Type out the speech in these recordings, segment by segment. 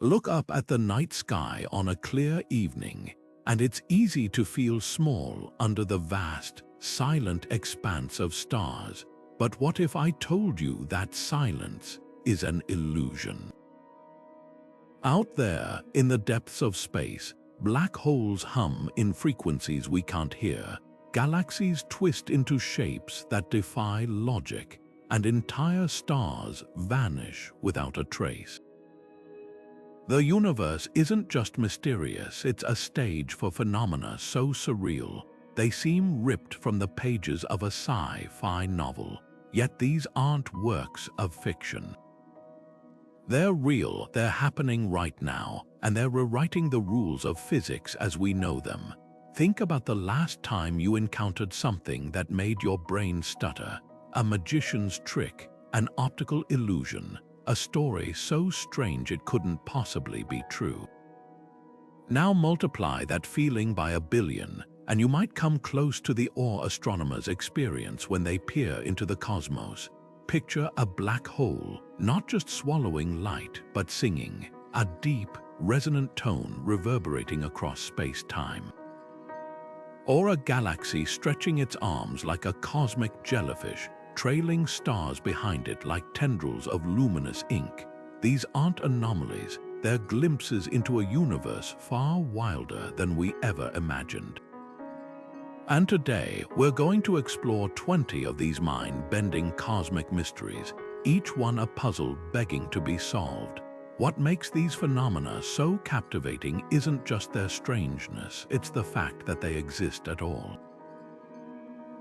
Look up at the night sky on a clear evening, and it's easy to feel small under the vast, silent expanse of stars. But what if I told you that silence is an illusion? Out there, in the depths of space, black holes hum in frequencies we can't hear, galaxies twist into shapes that defy logic, and entire stars vanish without a trace. The universe isn't just mysterious, it's a stage for phenomena so surreal, they seem ripped from the pages of a sci-fi novel. Yet these aren't works of fiction. They're real, they're happening right now, and they're rewriting the rules of physics as we know them. Think about the last time you encountered something that made your brain stutter. A magician's trick, an optical illusion, a story so strange it couldn't possibly be true. Now multiply that feeling by 1 billion, and you might come close to the awe astronomers experience when they peer into the cosmos. Picture a black hole, not just swallowing light, but singing, a deep, resonant tone reverberating across space-time. Or a galaxy stretching its arms like a cosmic jellyfish, trailing stars behind it like tendrils of luminous ink. These aren't anomalies, they're glimpses into a universe far wilder than we ever imagined. And today, we're going to explore 20 of these mind-bending cosmic mysteries, each one a puzzle begging to be solved. What makes these phenomena so captivating isn't just their strangeness, it's the fact that they exist at all.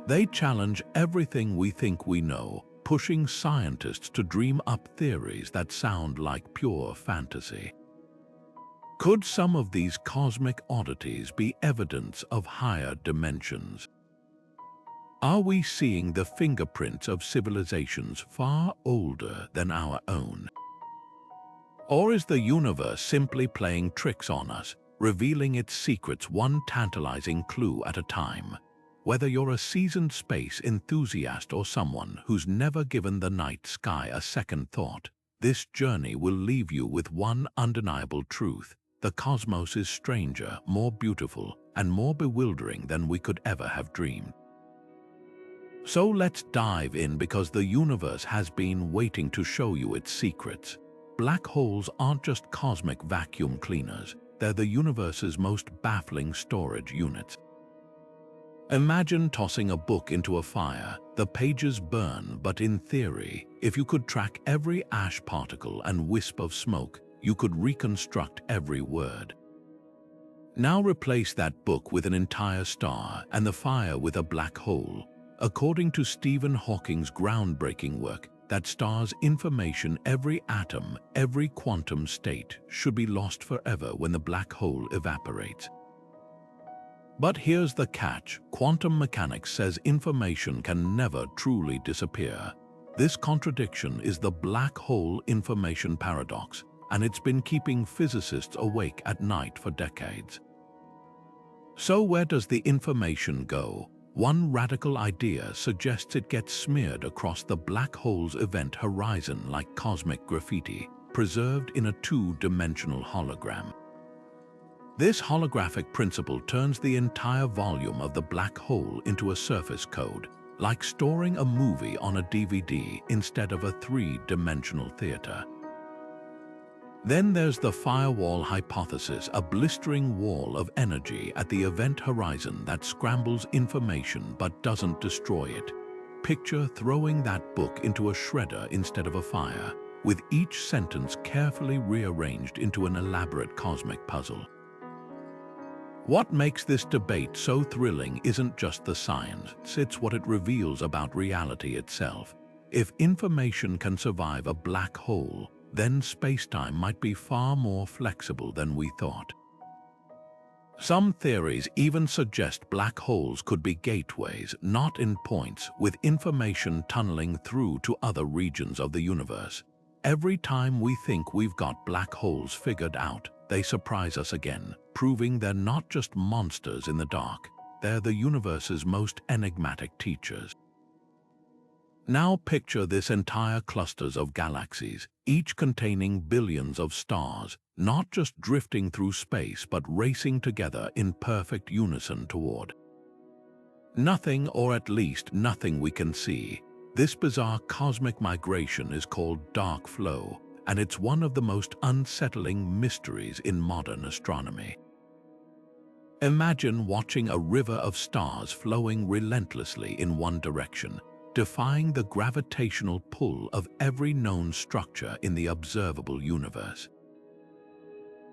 They challenge everything we think we know, pushing scientists to dream up theories that sound like pure fantasy. Could some of these cosmic oddities be evidence of higher dimensions? Are we seeing the fingerprints of civilizations far older than our own? Or is the universe simply playing tricks on us, revealing its secrets one tantalizing clue at a time? Whether you're a seasoned space enthusiast or someone who's never given the night sky a second thought, this journey will leave you with one undeniable truth. The cosmos is stranger, more beautiful, and more bewildering than we could ever have dreamed. So let's dive in, because the universe has been waiting to show you its secrets. Black holes aren't just cosmic vacuum cleaners, they're the universe's most baffling storage units. Imagine tossing a book into a fire. The pages burn, but in theory, if you could track every ash particle and wisp of smoke, you could reconstruct every word. Now replace that book with an entire star and the fire with a black hole. According to Stephen Hawking's groundbreaking work, that star's information, every atom, every quantum state, should be lost forever when the black hole evaporates. But here's the catch: quantum mechanics says information can never truly disappear. This contradiction is the black hole information paradox, and it's been keeping physicists awake at night for decades. So where does the information go? One radical idea suggests it gets smeared across the black hole's event horizon like cosmic graffiti, preserved in a two-dimensional hologram. This holographic principle turns the entire volume of the black hole into a surface code, like storing a movie on a DVD instead of a three-dimensional theater. Then there's the firewall hypothesis, a blistering wall of energy at the event horizon that scrambles information but doesn't destroy it. Picture throwing that book into a shredder instead of a fire, with each sentence carefully rearranged into an elaborate cosmic puzzle. What makes this debate so thrilling isn't just the science, it's what it reveals about reality itself. If information can survive a black hole, then space-time might be far more flexible than we thought. Some theories even suggest black holes could be gateways, not endpoints, with information tunneling through to other regions of the universe. Every time we think we've got black holes figured out, they surprise us again, proving they're not just monsters in the dark, they're the universe's most enigmatic teachers. Now picture this entire clusters of galaxies, each containing billions of stars, not just drifting through space but racing together in perfect unison toward nothing, or at least nothing we can see. This bizarre cosmic migration is called dark flow, and it's one of the most unsettling mysteries in modern astronomy. Imagine watching a river of stars flowing relentlessly in one direction, defying the gravitational pull of every known structure in the observable universe.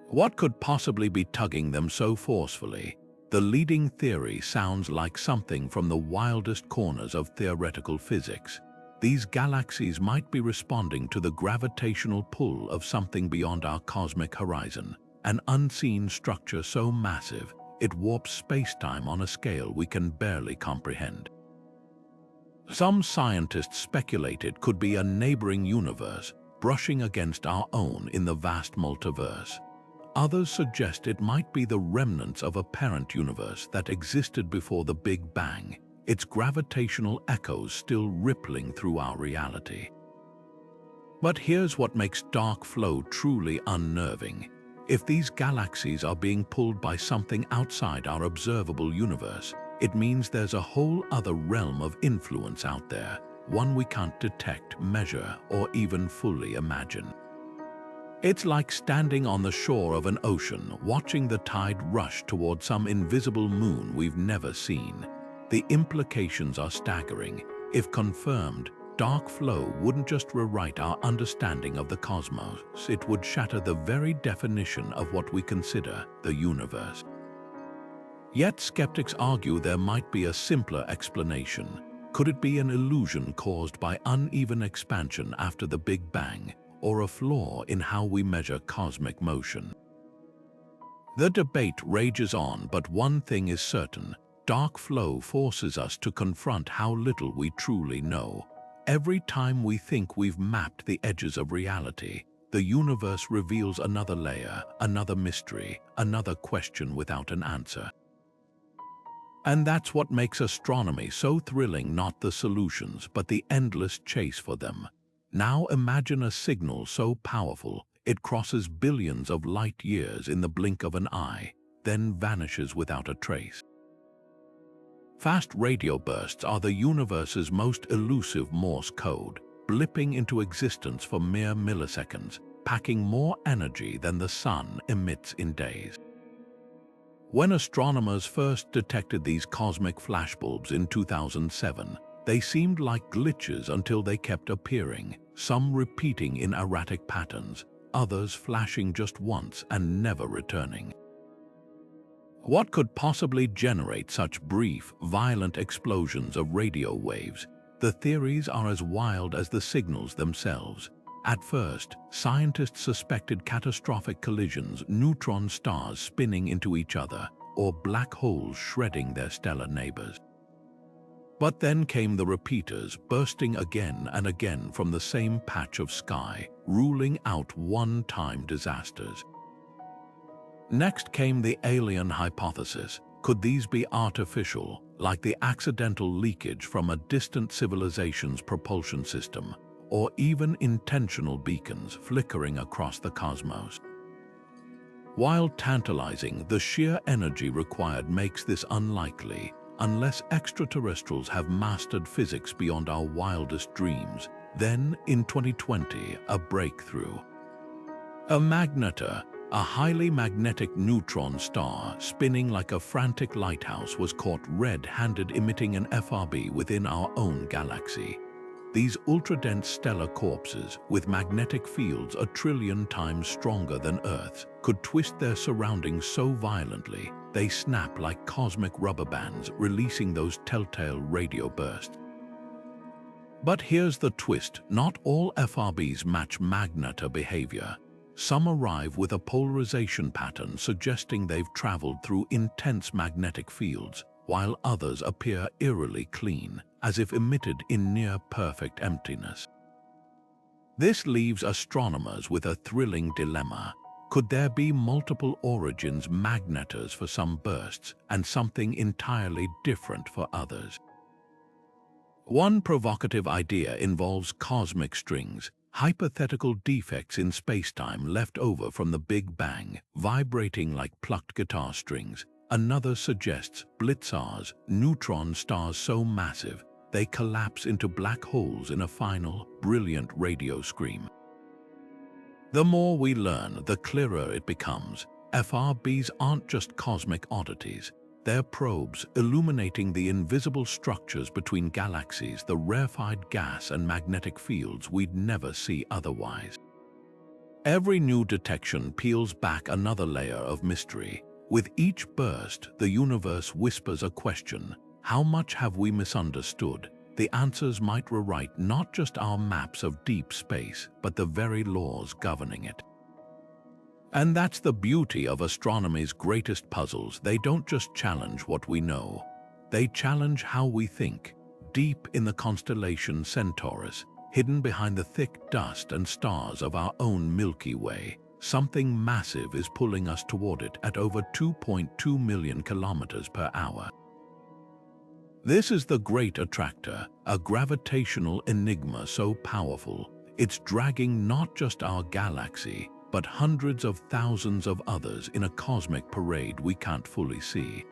What could possibly be tugging them so forcefully? The leading theory sounds like something from the wildest corners of theoretical physics. These galaxies might be responding to the gravitational pull of something beyond our cosmic horizon, an unseen structure so massive it warps space-time on a scale we can barely comprehend. Some scientists speculate it could be a neighboring universe brushing against our own in the vast multiverse. Others suggest it might be the remnants of a parent universe that existed before the Big Bang, its gravitational echoes still rippling through our reality. But here's what makes dark flow truly unnerving. If these galaxies are being pulled by something outside our observable universe, it means there's a whole other realm of influence out there, one we can't detect, measure, or even fully imagine. It's like standing on the shore of an ocean, watching the tide rush toward some invisible moon we've never seen. The implications are staggering. If confirmed, dark flow wouldn't just rewrite our understanding of the cosmos, it would shatter the very definition of what we consider the universe. Yet skeptics argue there might be a simpler explanation. Could it be an illusion caused by uneven expansion after the Big Bang, or a flaw in how we measure cosmic motion? The debate rages on, but one thing is certain: dark flow forces us to confront how little we truly know. Every time we think we've mapped the edges of reality, the universe reveals another layer, another mystery, another question without an answer. And that's what makes astronomy so thrilling, not the solutions, but the endless chase for them. Now imagine a signal so powerful, it crosses billions of light years in the blink of an eye, then vanishes without a trace. Fast radio bursts are the universe's most elusive Morse code, blipping into existence for mere milliseconds, packing more energy than the sun emits in days. When astronomers first detected these cosmic flashbulbs in 2007, they seemed like glitches until they kept appearing, some repeating in erratic patterns, others flashing just once and never returning. What could possibly generate such brief, violent explosions of radio waves? The theories are as wild as the signals themselves. At first, scientists suspected catastrophic collisions, neutron stars spinning into each other, or black holes shredding their stellar neighbors. But then came the repeaters, bursting again and again from the same patch of sky, ruling out one-time disasters. Next came the alien hypothesis. Could these be artificial, like the accidental leakage from a distant civilization's propulsion system, or even intentional beacons flickering across the cosmos? While tantalizing, the sheer energy required makes this unlikely, unless extraterrestrials have mastered physics beyond our wildest dreams. Then, in 2020, a breakthrough. A magnetar, a highly magnetic neutron star spinning like a frantic lighthouse, was caught red-handed emitting an FRB within our own galaxy. These ultra-dense stellar corpses, with magnetic fields a trillion times stronger than Earth's, could twist their surroundings so violently they snap like cosmic rubber bands, releasing those telltale radio bursts. But here's the twist: not all FRBs match magnetar behavior. Some arrive with a polarization pattern suggesting they've traveled through intense magnetic fields, while others appear eerily clean, as if emitted in near-perfect emptiness. This leaves astronomers with a thrilling dilemma. Could there be multiple origins, magnetars for some bursts, and something entirely different for others? One provocative idea involves cosmic strings, hypothetical defects in spacetime left over from the Big Bang, vibrating like plucked guitar strings. Another suggests blitzars, neutron stars so massive they collapse into black holes in a final, brilliant radio scream. The more we learn, the clearer it becomes. FRBs aren't just cosmic oddities. They're probes illuminating the invisible structures between galaxies, the rarefied gas and magnetic fields we'd never see otherwise. Every new detection peels back another layer of mystery. With each burst, the universe whispers a question. How much have we misunderstood? The answers might rewrite not just our maps of deep space, but the very laws governing it. And that's the beauty of astronomy's greatest puzzles. They don't just challenge what we know. They challenge how we think. Deep in the constellation Centaurus, hidden behind the thick dust and stars of our own Milky Way, something massive is pulling us toward it at over 2.2 million kilometers per hour. This is the Great Attractor, a gravitational enigma so powerful, it's dragging not just our galaxy, but hundreds of thousands of others in a cosmic parade we can't fully see.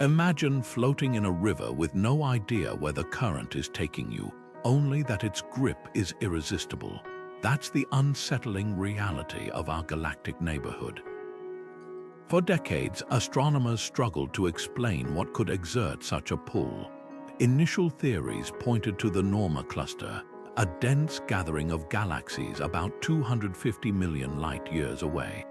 Imagine floating in a river with no idea where the current is taking you, only that its grip is irresistible. That's the unsettling reality of our galactic neighborhood. For decades, astronomers struggled to explain what could exert such a pull. Initial theories pointed to the Norma cluster, a dense gathering of galaxies about 250 million light-years away.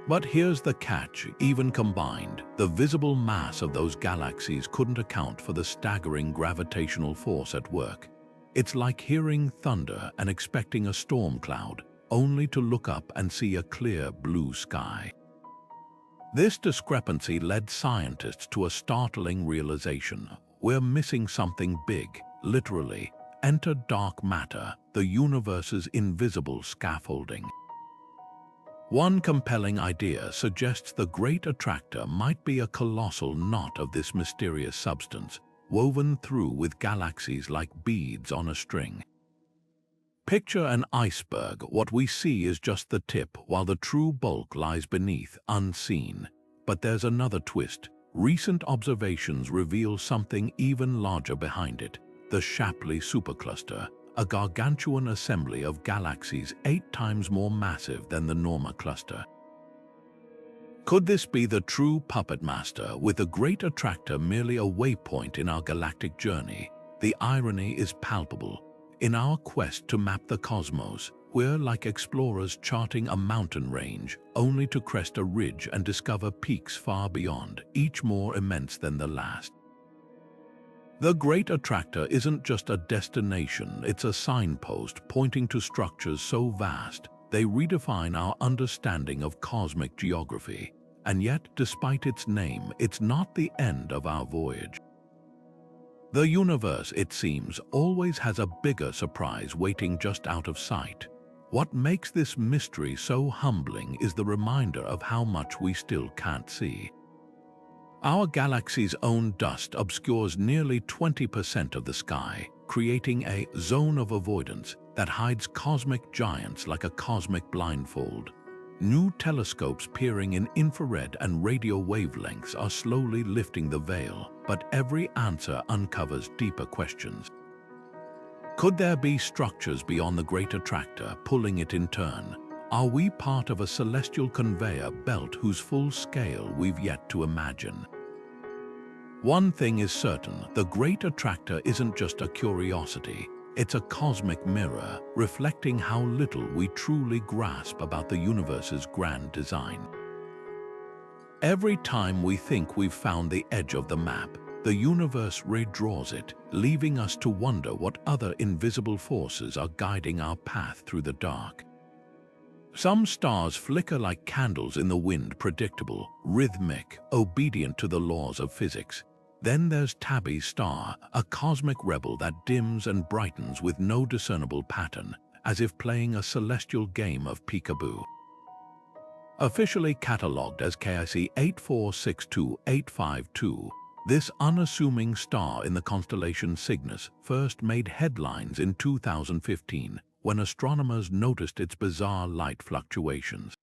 But here's the catch: even combined, the visible mass of those galaxies couldn't account for the staggering gravitational force at work. It's like hearing thunder and expecting a storm cloud, only to look up and see a clear blue sky. This discrepancy led scientists to a startling realization. We're missing something big, literally. Enter dark matter, the universe's invisible scaffolding. One compelling idea suggests the Great Attractor might be a colossal knot of this mysterious substance, woven through with galaxies like beads on a string. Picture an iceberg. What we see is just the tip, while the true bulk lies beneath, unseen. But there's another twist. Recent observations reveal something even larger behind it. The Shapley supercluster, a gargantuan assembly of galaxies 8 times more massive than the Norma cluster. Could this be the true puppet master, with the Great Attractor merely a waypoint in our galactic journey? The irony is palpable. In our quest to map the cosmos, we're like explorers charting a mountain range, only to crest a ridge and discover peaks far beyond, each more immense than the last. The Great Attractor isn't just a destination, it's a signpost pointing to structures so vast, they redefine our understanding of cosmic geography. And yet, despite its name, it's not the end of our voyage. The universe, it seems, always has a bigger surprise waiting just out of sight. What makes this mystery so humbling is the reminder of how much we still can't see. Our galaxy's own dust obscures nearly 20% of the sky, creating a zone of avoidance that hides cosmic giants like a cosmic blindfold. New telescopes peering in infrared and radio wavelengths are slowly lifting the veil, but every answer uncovers deeper questions. Could there be structures beyond the Great Attractor pulling it in turn? Are we part of a celestial conveyor belt whose full scale we've yet to imagine? One thing is certain: the Great Attractor isn't just a curiosity. It's a cosmic mirror, reflecting how little we truly grasp about the universe's grand design. Every time we think we've found the edge of the map, the universe redraws it, leaving us to wonder what other invisible forces are guiding our path through the dark. Some stars flicker like candles in the wind, predictable, rhythmic, obedient to the laws of physics. Then there's Tabby's star, a cosmic rebel that dims and brightens with no discernible pattern, as if playing a celestial game of peekaboo. Officially catalogued as KIC 8462852, This unassuming star in the constellation Cygnus first made headlines in 2015 when astronomers noticed its bizarre light fluctuations.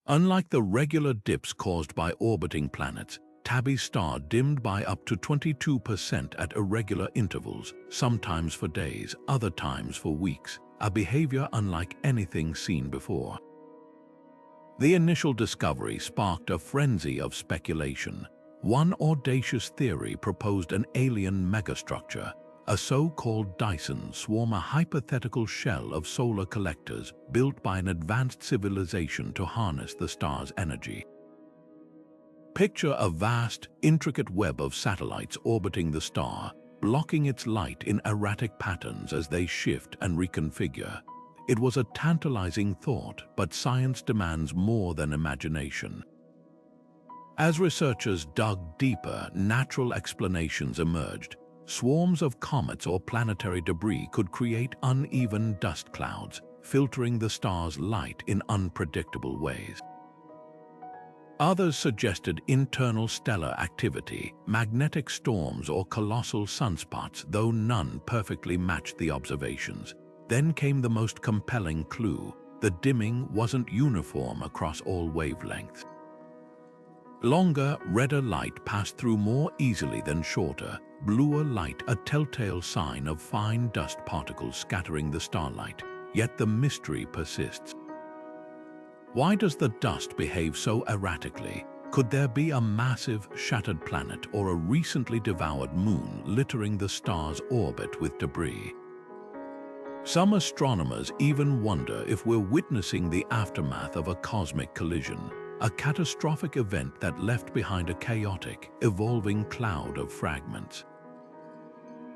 Unlike the regular dips caused by orbiting planets, Tabby's star dimmed by up to 22% at irregular intervals, sometimes for days, other times for weeks, a behavior unlike anything seen before. The initial discovery sparked a frenzy of speculation. One audacious theory proposed an alien megastructure, a so-called Dyson swarm, a hypothetical shell of solar collectors built by an advanced civilization to harness the star's energy. Picture a vast, intricate web of satellites orbiting the star, blocking its light in erratic patterns as they shift and reconfigure. It was a tantalizing thought, but science demands more than imagination. As researchers dug deeper, natural explanations emerged. Swarms of comets or planetary debris could create uneven dust clouds, filtering the star's light in unpredictable ways. Others suggested internal stellar activity, magnetic storms or colossal sunspots, though none perfectly matched the observations. Then came the most compelling clue: the dimming wasn't uniform across all wavelengths. Longer, redder light passed through more easily than shorter, bluer light a telltale sign of fine dust particles scattering the starlight. Yet the mystery persists. Why does the dust behave so erratically? Could there be a massive, shattered planet or a recently devoured moon littering the star's orbit with debris? Some astronomers even wonder if we're witnessing the aftermath of a cosmic collision, a catastrophic event that left behind a chaotic, evolving cloud of fragments.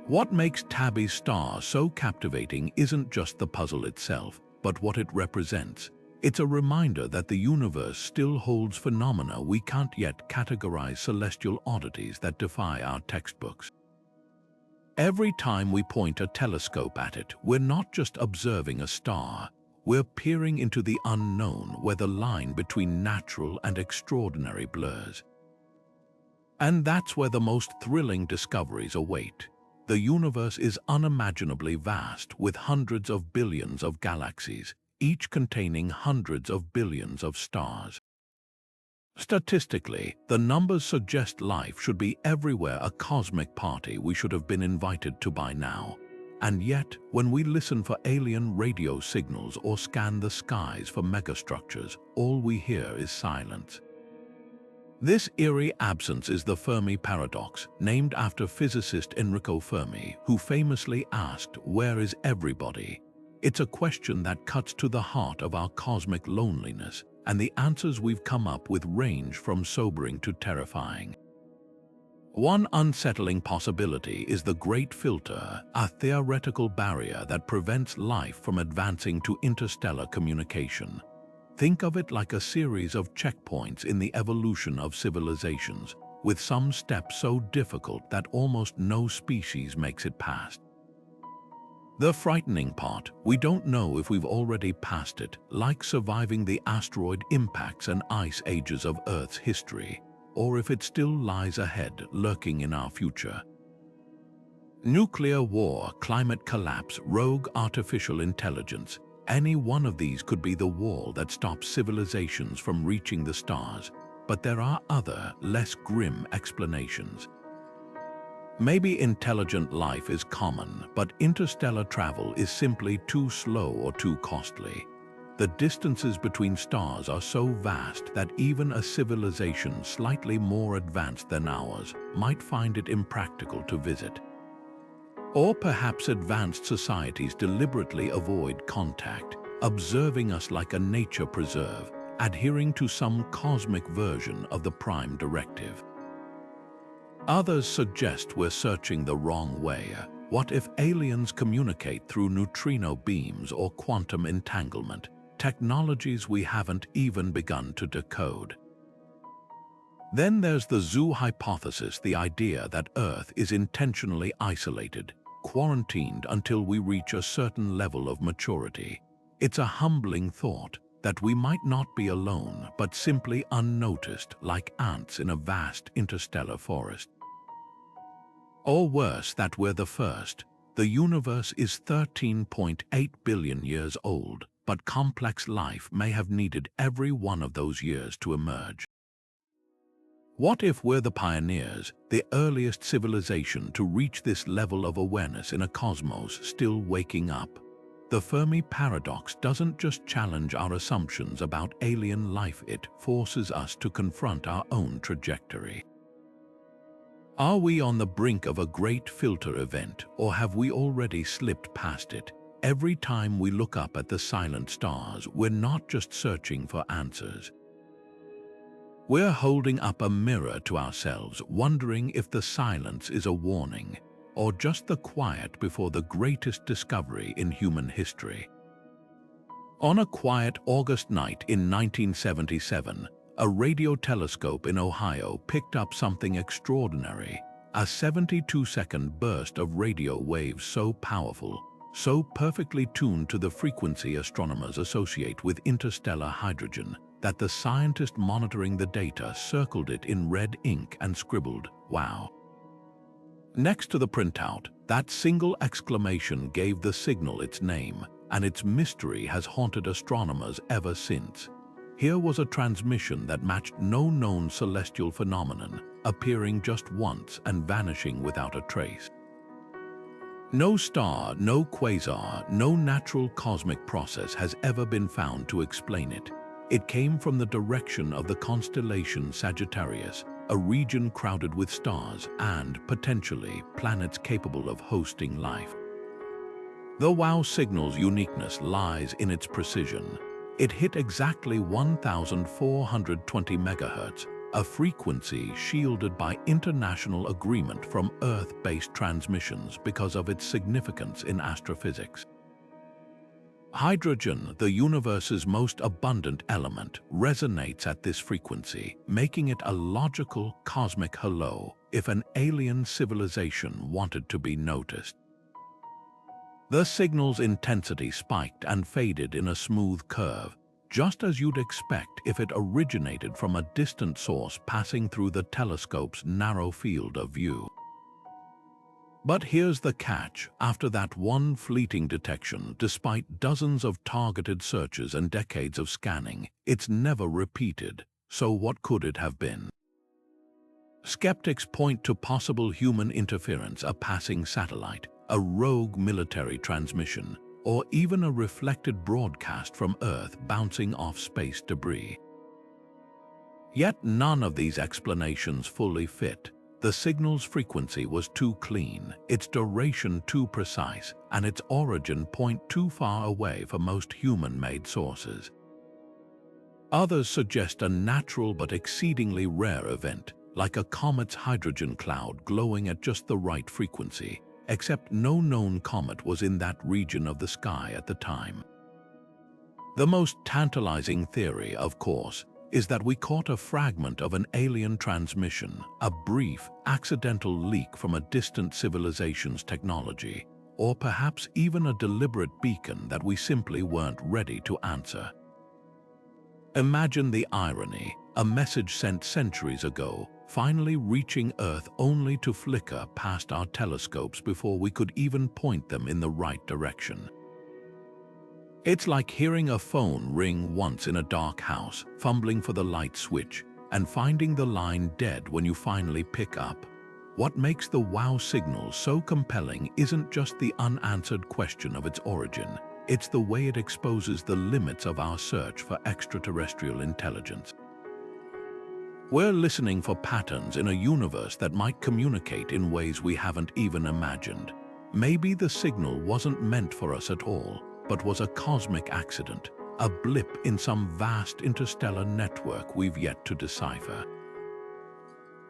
What makes Tabby's star so captivating isn't just the puzzle itself, but what it represents. It's a reminder that the universe still holds phenomena we can't yet categorize, celestial oddities that defy our textbooks. Every time we point a telescope at it, we're not just observing a star, we're peering into the unknown, where the line between natural and extraordinary blurs. And that's where the most thrilling discoveries await. The universe is unimaginably vast, with hundreds of billions of galaxies, each containing hundreds of billions of stars. Statistically, the numbers suggest life should be everywhere, a cosmic party we should have been invited to by now. And yet, when we listen for alien radio signals or scan the skies for megastructures, all we hear is silence. This eerie absence is the Fermi Paradox, named after physicist Enrico Fermi, who famously asked, "Where is everybody?" It's a question that cuts to the heart of our cosmic loneliness, and the answers we've come up with range from sobering to terrifying. One unsettling possibility is the Great Filter, a theoretical barrier that prevents life from advancing to interstellar communication. Think of it like a series of checkpoints in the evolution of civilizations, with some steps so difficult that almost no species makes it past. The frightening part, we don't know if we've already passed it, like surviving the asteroid impacts and ice ages of Earth's history, or if it still lies ahead, lurking in our future. Nuclear war, climate collapse, rogue artificial intelligence, any one of these could be the wall that stops civilizations from reaching the stars, but there are other, less grim explanations. Maybe intelligent life is common, but interstellar travel is simply too slow or too costly. The distances between stars are so vast that even a civilization slightly more advanced than ours might find it impractical to visit. Or perhaps advanced societies deliberately avoid contact, observing us like a nature preserve, adhering to some cosmic version of the Prime Directive. Others suggest we're searching the wrong way. What if aliens communicate through neutrino beams or quantum entanglement, technologies we haven't even begun to decode? Then there's the zoo hypothesis, the idea that Earth is intentionally isolated, quarantined until we reach a certain level of maturity. It's a humbling thought that we might not be alone, but simply unnoticed, like ants in a vast interstellar forest. Or worse, that we're the first. The universe is 13.8 billion years old, but complex life may have needed every one of those years to emerge. What if we're the pioneers, the earliest civilization to reach this level of awareness in a cosmos still waking up? The Fermi Paradox doesn't just challenge our assumptions about alien life, it forces us to confront our own trajectory. Are we on the brink of a great filter event, or have we already slipped past it? Every time we look up at the silent stars, we're not just searching for answers. We're holding up a mirror to ourselves, wondering if the silence is a warning, or just the quiet before the greatest discovery in human history. On a quiet August night in 1977, a radio telescope in Ohio picked up something extraordinary, a 72-second burst of radio waves so powerful, so perfectly tuned to the frequency astronomers associate with interstellar hydrogen, that the scientist monitoring the data circled it in red ink and scribbled, "Wow." Next to the printout, that single exclamation gave the signal its name, and its mystery has haunted astronomers ever since. Here was a transmission that matched no known celestial phenomenon, appearing just once and vanishing without a trace. No star, no quasar, no natural cosmic process has ever been found to explain it. It came from the direction of the constellation Sagittarius, a region crowded with stars and, potentially, planets capable of hosting life. The WOW signal's uniqueness lies in its precision. It hit exactly 1,420 MHz, a frequency shielded by international agreement from Earth-based transmissions because of its significance in astrophysics. Hydrogen, the universe's most abundant element, resonates at this frequency, making it a logical cosmic hello if an alien civilization wanted to be noticed. The signal's intensity spiked and faded in a smooth curve, just as you'd expect if it originated from a distant source passing through the telescope's narrow field of view. But here's the catch. After that one fleeting detection, despite dozens of targeted searches and decades of scanning, it's never repeated. So what could it have been? Skeptics point to possible human interference, a passing satellite, a rogue military transmission, or even a reflected broadcast from Earth bouncing off space debris. Yet none of these explanations fully fit. The signal's frequency was too clean, its duration too precise, and its origin point too far away for most human-made sources. Others suggest a natural but exceedingly rare event, like a comet's hydrogen cloud glowing at just the right frequency, except no known comet was in that region of the sky at the time. The most tantalizing theory, of course, is that we caught a fragment of an alien transmission, a brief, accidental leak from a distant civilization's technology, or perhaps even a deliberate beacon that we simply weren't ready to answer. Imagine the irony, a message sent centuries ago, finally reaching Earth only to flicker past our telescopes before we could even point them in the right direction. It's like hearing a phone ring once in a dark house, fumbling for the light switch, and finding the line dead when you finally pick up. What makes the WOW signal so compelling isn't just the unanswered question of its origin, it's the way it exposes the limits of our search for extraterrestrial intelligence. We're listening for patterns in a universe that might communicate in ways we haven't even imagined. Maybe the signal wasn't meant for us at all, but was a cosmic accident, a blip in some vast interstellar network we've yet to decipher.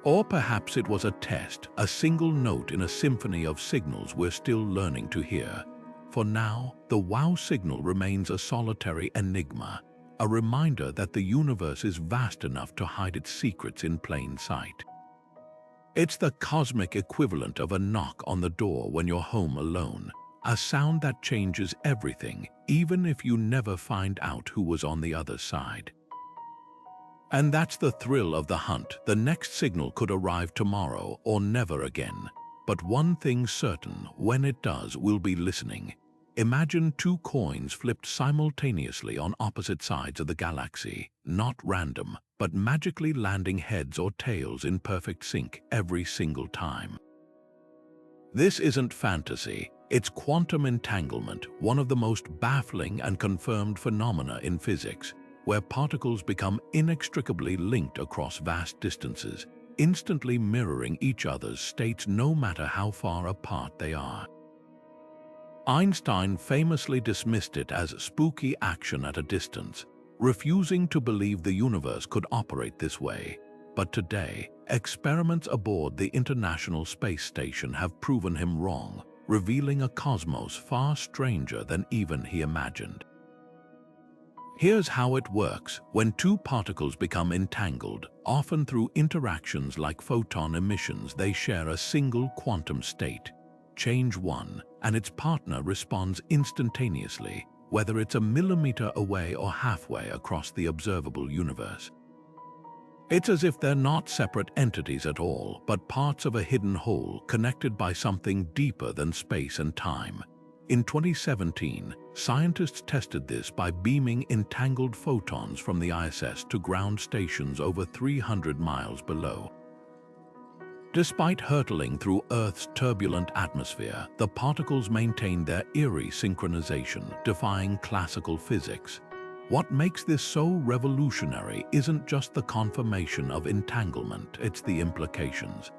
Or perhaps it was a test, a single note in a symphony of signals we're still learning to hear. For now, the WOW signal remains a solitary enigma, a reminder that the universe is vast enough to hide its secrets in plain sight. It's the cosmic equivalent of a knock on the door when you're home alone, a sound that changes everything, even if you never find out who was on the other side. And that's the thrill of the hunt. The next signal could arrive tomorrow or never again. But one thing's certain, when it does, we'll be listening. Imagine two coins flipped simultaneously on opposite sides of the galaxy, not random, but magically landing heads or tails in perfect sync every single time. This isn't fantasy, it's quantum entanglement, one of the most baffling and confirmed phenomena in physics, where particles become inextricably linked across vast distances, instantly mirroring each other's states no matter how far apart they are. Einstein famously dismissed it as spooky action at a distance, refusing to believe the universe could operate this way. But today, experiments aboard the International Space Station have proven him wrong, revealing a cosmos far stranger than even he imagined. Here's how it works. When two particles become entangled, often through interactions like photon emissions, they share a single quantum state. Change one, and its partner responds instantaneously, whether it's a millimeter away or halfway across the observable universe. It's as if they're not separate entities at all, but parts of a hidden whole connected by something deeper than space and time. In 2017, scientists tested this by beaming entangled photons from the ISS to ground stations over 300 miles below. Despite hurtling through Earth's turbulent atmosphere, the particles maintained their eerie synchronization, defying classical physics. What makes this so revolutionary isn't just the confirmation of entanglement, it's the implications.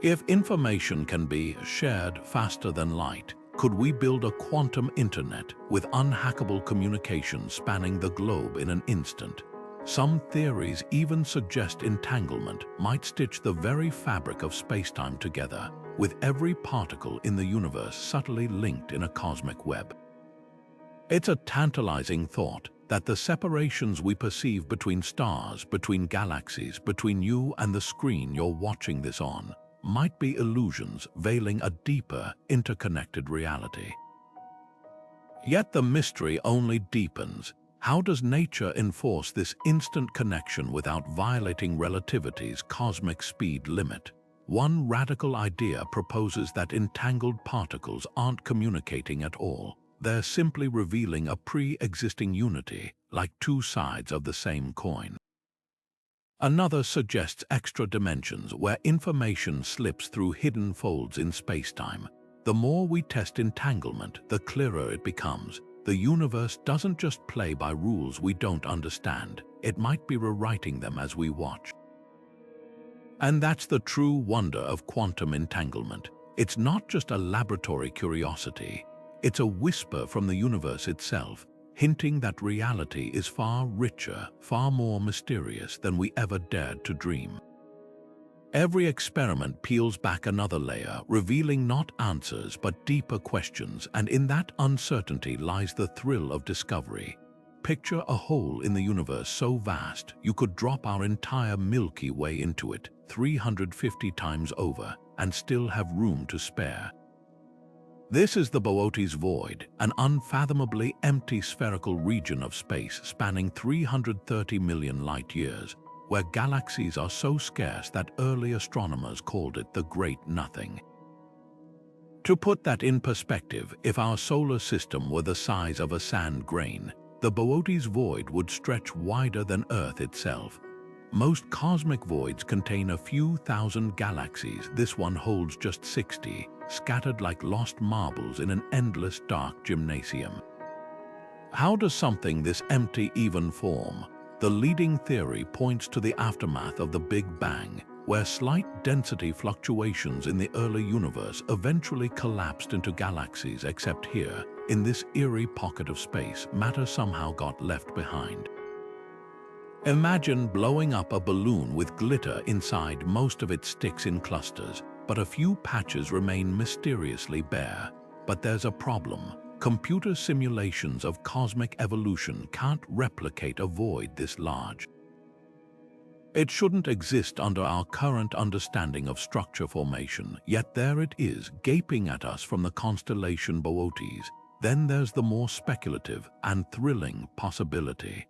If information can be shared faster than light, could we build a quantum internet with unhackable communication spanning the globe in an instant? Some theories even suggest entanglement might stitch the very fabric of spacetime together, with every particle in the universe subtly linked in a cosmic web. It's a tantalizing thought that the separations we perceive between stars, between galaxies, between you and the screen you're watching this on, might be illusions veiling a deeper, interconnected reality. Yet the mystery only deepens. How does nature enforce this instant connection without violating relativity's cosmic speed limit? One radical idea proposes that entangled particles aren't communicating at all. They're simply revealing a pre-existing unity, like two sides of the same coin. Another suggests extra dimensions where information slips through hidden folds in spacetime. The more we test entanglement, the clearer it becomes. The universe doesn't just play by rules we don't understand. It might be rewriting them as we watch. And that's the true wonder of quantum entanglement. It's not just a laboratory curiosity. It's a whisper from the universe itself, hinting that reality is far richer, far more mysterious than we ever dared to dream. Every experiment peels back another layer, revealing not answers but deeper questions, and in that uncertainty lies the thrill of discovery. Picture a hole in the universe so vast you could drop our entire Milky Way into it 350 times over and still have room to spare. This is the Boötes Void, an unfathomably empty spherical region of space spanning 330 million light-years, where galaxies are so scarce that early astronomers called it the Great Nothing. To put that in perspective, if our solar system were the size of a sand grain, the Boötes Void would stretch wider than Earth itself. Most cosmic voids contain a few thousand galaxies. This one holds just 60, scattered like lost marbles in an endless dark gymnasium. How does something this empty even form? The leading theory points to the aftermath of the Big Bang, where slight density fluctuations in the early universe eventually collapsed into galaxies, except here, in this eerie pocket of space, matter somehow got left behind. Imagine blowing up a balloon with glitter inside. Most of it sticks in clusters, but a few patches remain mysteriously bare. But there's a problem. Computer simulations of cosmic evolution can't replicate a void this large. It shouldn't exist under our current understanding of structure formation, yet there it is, gaping at us from the constellation Boötes. Then there's the more speculative and thrilling possibility.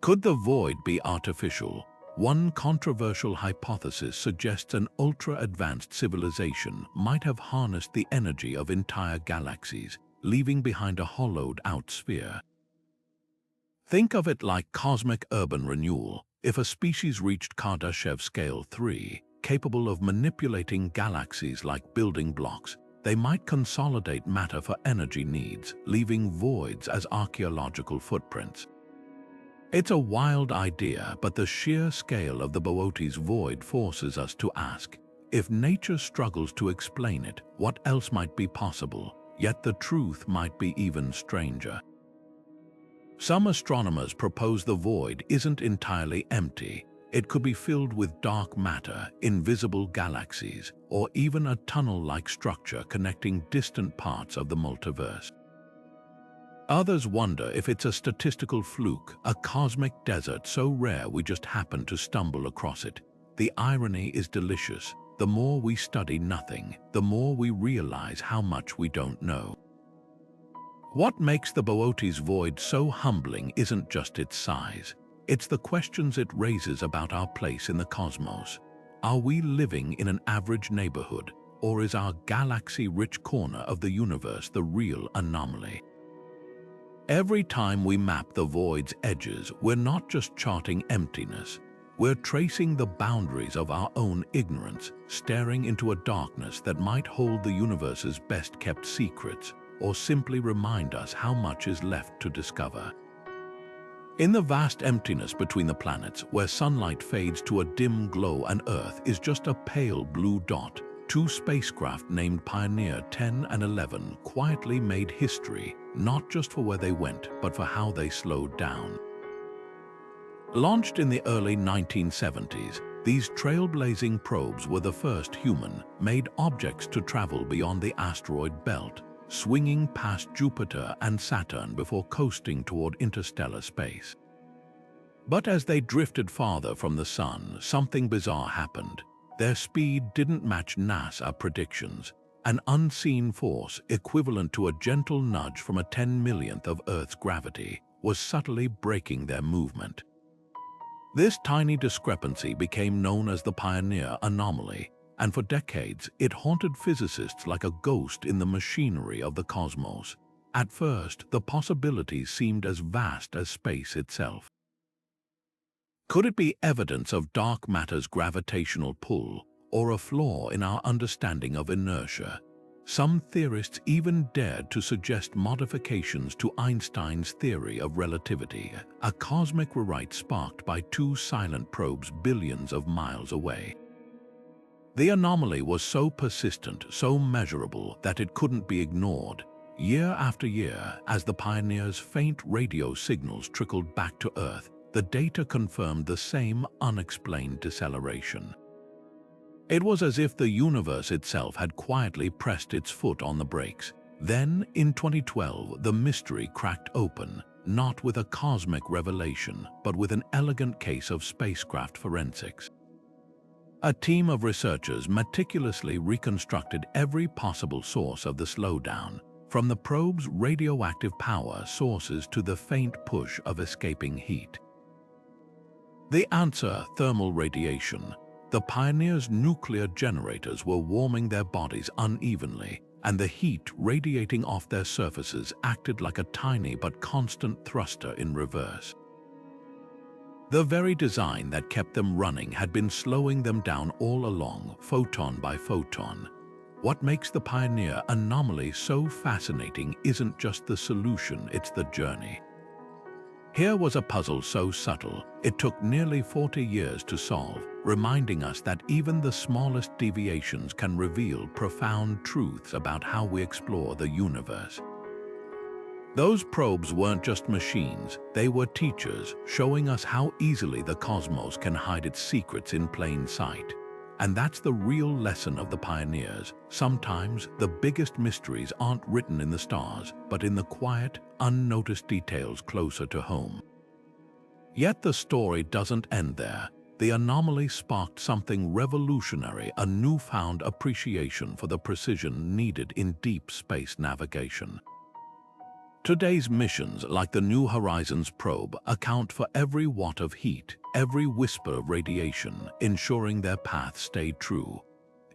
Could the void be artificial? One controversial hypothesis suggests an ultra-advanced civilization might have harnessed the energy of entire galaxies, leaving behind a hollowed-out sphere. Think of it like cosmic urban renewal. If a species reached Kardashev Scale 3, capable of manipulating galaxies like building blocks, they might consolidate matter for energy needs, leaving voids as archaeological footprints. It's a wild idea, but the sheer scale of the Boötes Void forces us to ask, if nature struggles to explain it, what else might be possible? Yet the truth might be even stranger. Some astronomers propose the void isn't entirely empty. It could be filled with dark matter, invisible galaxies, or even a tunnel-like structure connecting distant parts of the multiverse. Others wonder if it's a statistical fluke, a cosmic desert so rare we just happen to stumble across it. The irony is delicious. The more we study nothing, the more we realize how much we don't know. What makes the Boötes Void so humbling isn't just its size. It's the questions it raises about our place in the cosmos. Are we living in an average neighborhood, or is our galaxy-rich corner of the universe the real anomaly? Every time we map the void's edges, we're not just charting emptiness. We're tracing the boundaries of our own ignorance, staring into a darkness that might hold the universe's best-kept secrets, or simply remind us how much is left to discover. In the vast emptiness between the planets, where sunlight fades to a dim glow and Earth is just a pale blue dot, two spacecraft named Pioneer 10 and 11 quietly made history, not just for where they went, but for how they slowed down. Launched in the early 1970s, these trailblazing probes were the first human-made objects to travel beyond the asteroid belt, swinging past Jupiter and Saturn before coasting toward interstellar space. But as they drifted farther from the Sun, something bizarre happened. Their speed didn't match NASA predictions. An unseen force, equivalent to a gentle nudge from a 10 millionth of Earth's gravity, was subtly braking their movement. This tiny discrepancy became known as the Pioneer Anomaly, and for decades it haunted physicists like a ghost in the machinery of the cosmos. At first, the possibilities seemed as vast as space itself. Could it be evidence of dark matter's gravitational pull, or a flaw in our understanding of inertia? Some theorists even dared to suggest modifications to Einstein's theory of relativity, a cosmic rewrite sparked by two silent probes billions of miles away. The anomaly was so persistent, so measurable, that it couldn't be ignored. Year after year, as the Pioneer's faint radio signals trickled back to Earth, the data confirmed the same unexplained deceleration. It was as if the universe itself had quietly pressed its foot on the brakes. Then, in 2012, the mystery cracked open, not with a cosmic revelation, but with an elegant case of spacecraft forensics. A team of researchers meticulously reconstructed every possible source of the slowdown, from the probe's radioactive power sources to the faint push of escaping heat. The answer: thermal radiation. The Pioneer's nuclear generators were warming their bodies unevenly, and the heat radiating off their surfaces acted like a tiny but constant thruster in reverse. The very design that kept them running had been slowing them down all along, photon by photon. What makes the Pioneer Anomaly so fascinating isn't just the solution, it's the journey. Here was a puzzle so subtle, it took nearly 40 years to solve, reminding us that even the smallest deviations can reveal profound truths about how we explore the universe. Those probes weren't just machines, they were teachers, showing us how easily the cosmos can hide its secrets in plain sight. And that's the real lesson of the Pioneers. Sometimes the biggest mysteries aren't written in the stars, but in the quiet, unnoticed details closer to home. Yet the story doesn't end there. The anomaly sparked something revolutionary, a newfound appreciation for the precision needed in deep space navigation. Today's missions, like the New Horizons probe, account for every watt of heat, every whisper of radiation, ensuring their path stayed true.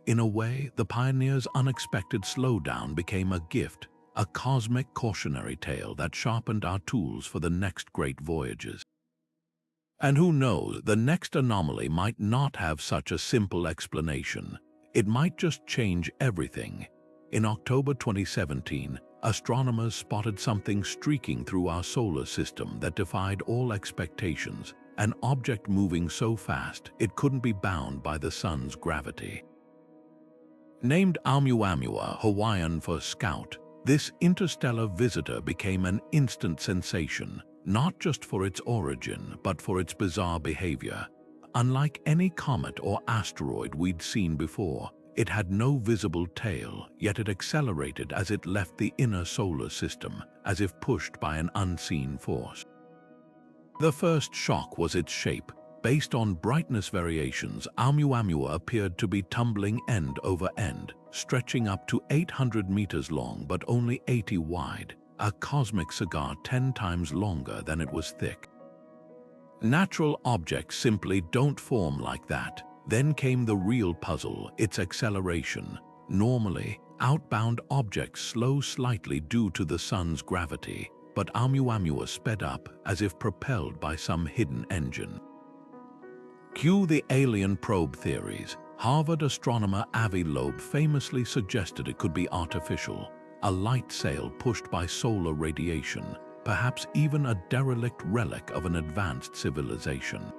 In a way, the Pioneer's unexpected slowdown became a gift, a cosmic cautionary tale that sharpened our tools for the next great voyages. And who knows, the next anomaly might not have such a simple explanation. It might just change everything. In October 2017, astronomers spotted something streaking through our solar system that defied all expectations, an object moving so fast it couldn't be bound by the sun's gravity. Named Oumuamua, Hawaiian for scout, this interstellar visitor became an instant sensation, not just for its origin, but for its bizarre behavior. Unlike any comet or asteroid we'd seen before, it had no visible tail, yet it accelerated as it left the inner solar system, as if pushed by an unseen force. The first shock was its shape. Based on brightness variations, Oumuamua appeared to be tumbling end over end, stretching up to 800 meters long but only 80 wide, a cosmic cigar 10 times longer than it was thick. Natural objects simply don't form like that. Then came the real puzzle, its acceleration. Normally, outbound objects slow slightly due to the sun's gravity, but Oumuamua sped up as if propelled by some hidden engine. Cue the alien probe theories. Harvard astronomer Avi Loeb famously suggested it could be artificial, a light sail pushed by solar radiation, perhaps even a derelict relic of an advanced civilization.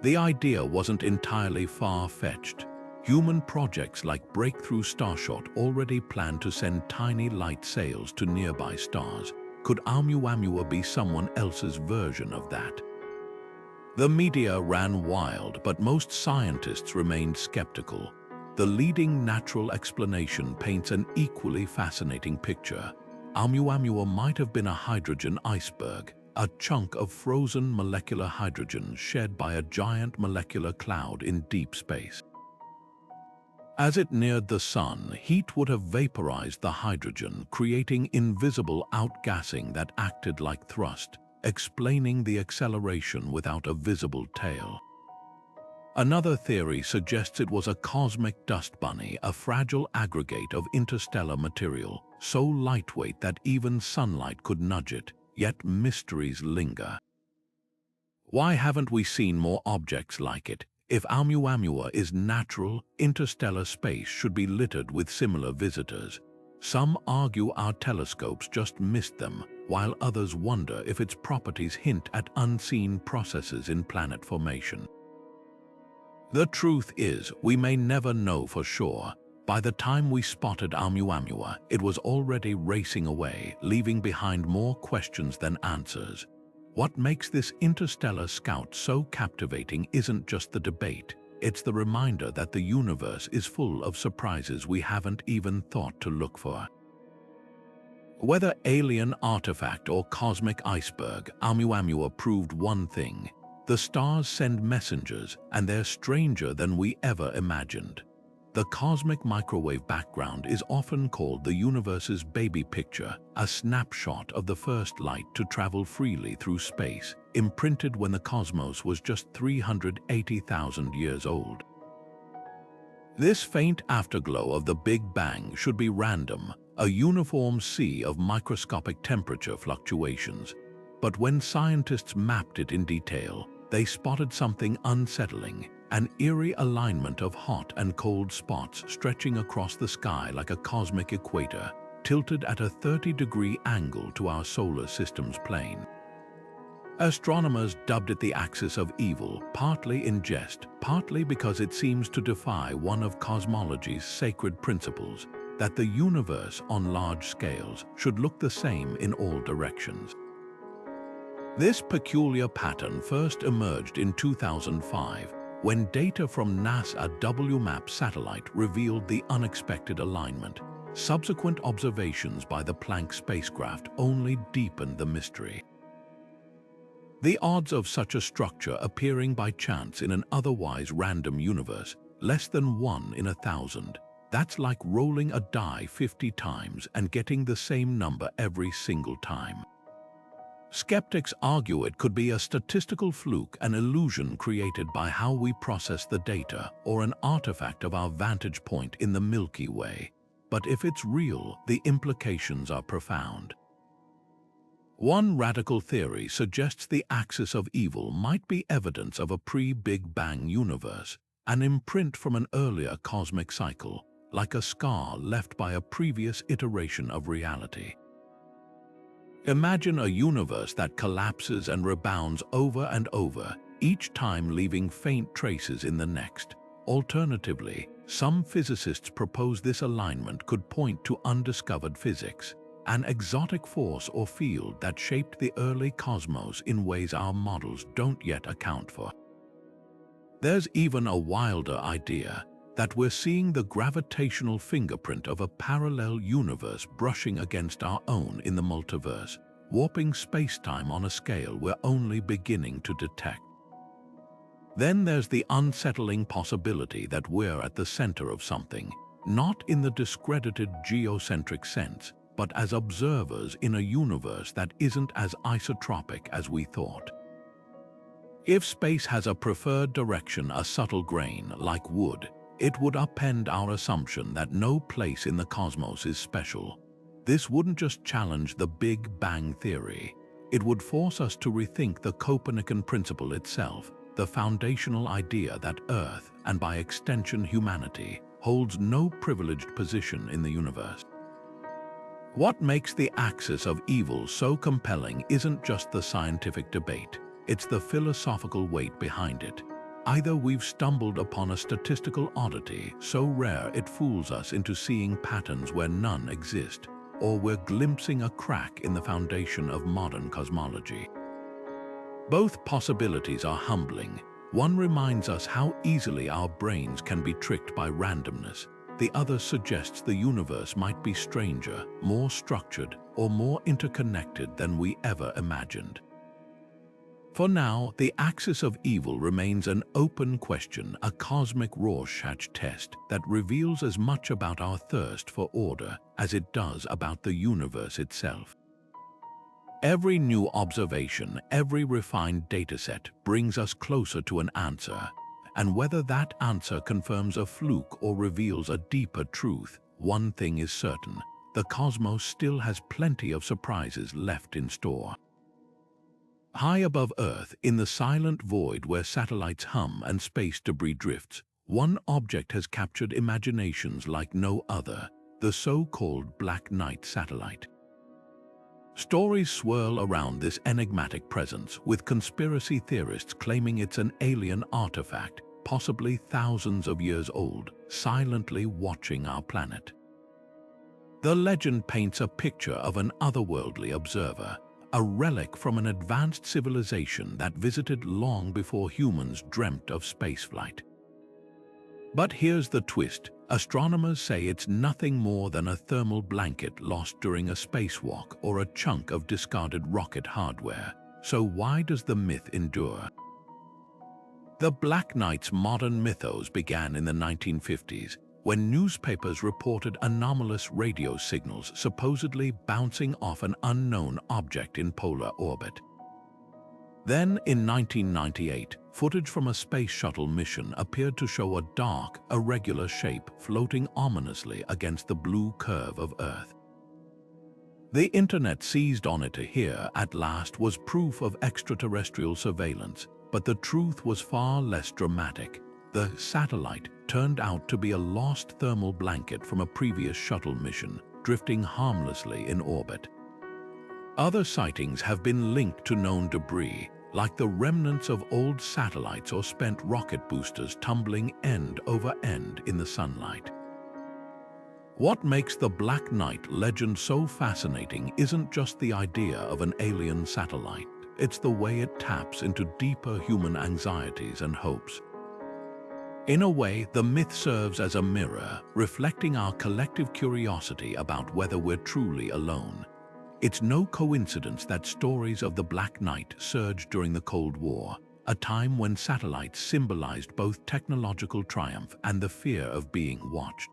The idea wasn't entirely far-fetched. Human projects like Breakthrough Starshot already plan to send tiny light sails to nearby stars. Could Oumuamua be someone else's version of that? The media ran wild, but most scientists remained skeptical. The leading natural explanation paints an equally fascinating picture. Oumuamua might have been a hydrogen iceberg, a chunk of frozen molecular hydrogen shed by a giant molecular cloud in deep space. As it neared the sun, heat would have vaporized the hydrogen, creating invisible outgassing that acted like thrust, explaining the acceleration without a visible tail. Another theory suggests it was a cosmic dust bunny, a fragile aggregate of interstellar material, so lightweight that even sunlight could nudge it, yet mysteries linger. Why haven't we seen more objects like it? If Oumuamua is natural, interstellar space should be littered with similar visitors. Some argue our telescopes just missed them, while others wonder if its properties hint at unseen processes in planet formation. The truth is, we may never know for sure. By the time we spotted Oumuamua, it was already racing away, leaving behind more questions than answers. What makes this interstellar scout so captivating isn't just the debate, it's the reminder that the universe is full of surprises we haven't even thought to look for. Whether alien artifact or cosmic iceberg, Oumuamua proved one thing: the stars send messengers, and they're stranger than we ever imagined. The cosmic microwave background is often called the universe's baby picture, a snapshot of the first light to travel freely through space, imprinted when the cosmos was just 380,000 years old. This faint afterglow of the Big Bang should be random, a uniform sea of microscopic temperature fluctuations. But when scientists mapped it in detail, they spotted something unsettling: an eerie alignment of hot and cold spots stretching across the sky like a cosmic equator, tilted at a 30-degree angle to our solar system's plane. Astronomers dubbed it the axis of evil, partly in jest, partly because it seems to defy one of cosmology's sacred principles, that the universe on large scales should look the same in all directions. This peculiar pattern first emerged in 2005, when data from NASA WMAP satellite revealed the unexpected alignment. Subsequent observations by the Planck spacecraft only deepened the mystery. The odds of such a structure appearing by chance in an otherwise random universe, less than 1 in 1,000. That's like rolling a die 50 times and getting the same number every single time. Skeptics argue it could be a statistical fluke, an illusion created by how we process the data, or an artifact of our vantage point in the Milky Way. But if it's real, the implications are profound. One radical theory suggests the axis of evil might be evidence of a pre-Big Bang universe, an imprint from an earlier cosmic cycle, like a scar left by a previous iteration of reality. Imagine a universe that collapses and rebounds over and over, each time leaving faint traces in the next. Alternatively, some physicists propose this alignment could point to undiscovered physics, an exotic force or field that shaped the early cosmos in ways our models don't yet account for. There's even a wilder idea that we're seeing the gravitational fingerprint of a parallel universe brushing against our own in the multiverse, warping space-time on a scale we're only beginning to detect. Then there's the unsettling possibility that we're at the center of something, not in the discredited geocentric sense, but as observers in a universe that isn't as isotropic as we thought. If space has a preferred direction, a subtle grain like wood, it would upend our assumption that no place in the cosmos is special. This wouldn't just challenge the Big Bang theory. It would force us to rethink the Copernican principle itself, the foundational idea that Earth, and by extension humanity, holds no privileged position in the universe. What makes the axis of evil so compelling isn't just the scientific debate, it's the philosophical weight behind it. Either we've stumbled upon a statistical oddity so rare it fools us into seeing patterns where none exist, or we're glimpsing a crack in the foundation of modern cosmology. Both possibilities are humbling. One reminds us how easily our brains can be tricked by randomness. The other suggests the universe might be stranger, more structured, or more interconnected than we ever imagined. For now, the axis of evil remains an open question, a cosmic Rorschach test that reveals as much about our thirst for order as it does about the universe itself. Every new observation, every refined dataset brings us closer to an answer, and whether that answer confirms a fluke or reveals a deeper truth, one thing is certain: the cosmos still has plenty of surprises left in store. High above Earth, in the silent void where satellites hum and space debris drifts, one object has captured imaginations like no other: the so-called Black Knight satellite. Stories swirl around this enigmatic presence, with conspiracy theorists claiming it's an alien artifact, possibly thousands of years old, silently watching our planet. The legend paints a picture of an otherworldly observer, a relic from an advanced civilization that visited long before humans dreamt of spaceflight. But here's the twist: astronomers say it's nothing more than a thermal blanket lost during a spacewalk or a chunk of discarded rocket hardware. So why does the myth endure? The Black Knight's modern mythos began in the 1950s, when newspapers reported anomalous radio signals supposedly bouncing off an unknown object in polar orbit. Then, in 1998, footage from a space shuttle mission appeared to show a dark, irregular shape floating ominously against the blue curve of Earth. The internet seized on it. Here, at last, was proof of extraterrestrial surveillance, but the truth was far less dramatic. The satellite turned out to be a lost thermal blanket from a previous shuttle mission, drifting harmlessly in orbit. Other sightings have been linked to known debris, like the remnants of old satellites or spent rocket boosters tumbling end over end in the sunlight. What makes the Black Knight legend so fascinating isn't just the idea of an alien satellite, it's the way it taps into deeper human anxieties and hopes. In a way, the myth serves as a mirror, reflecting our collective curiosity about whether we're truly alone. It's no coincidence that stories of the Black Knight surged during the Cold War, a time when satellites symbolized both technological triumph and the fear of being watched.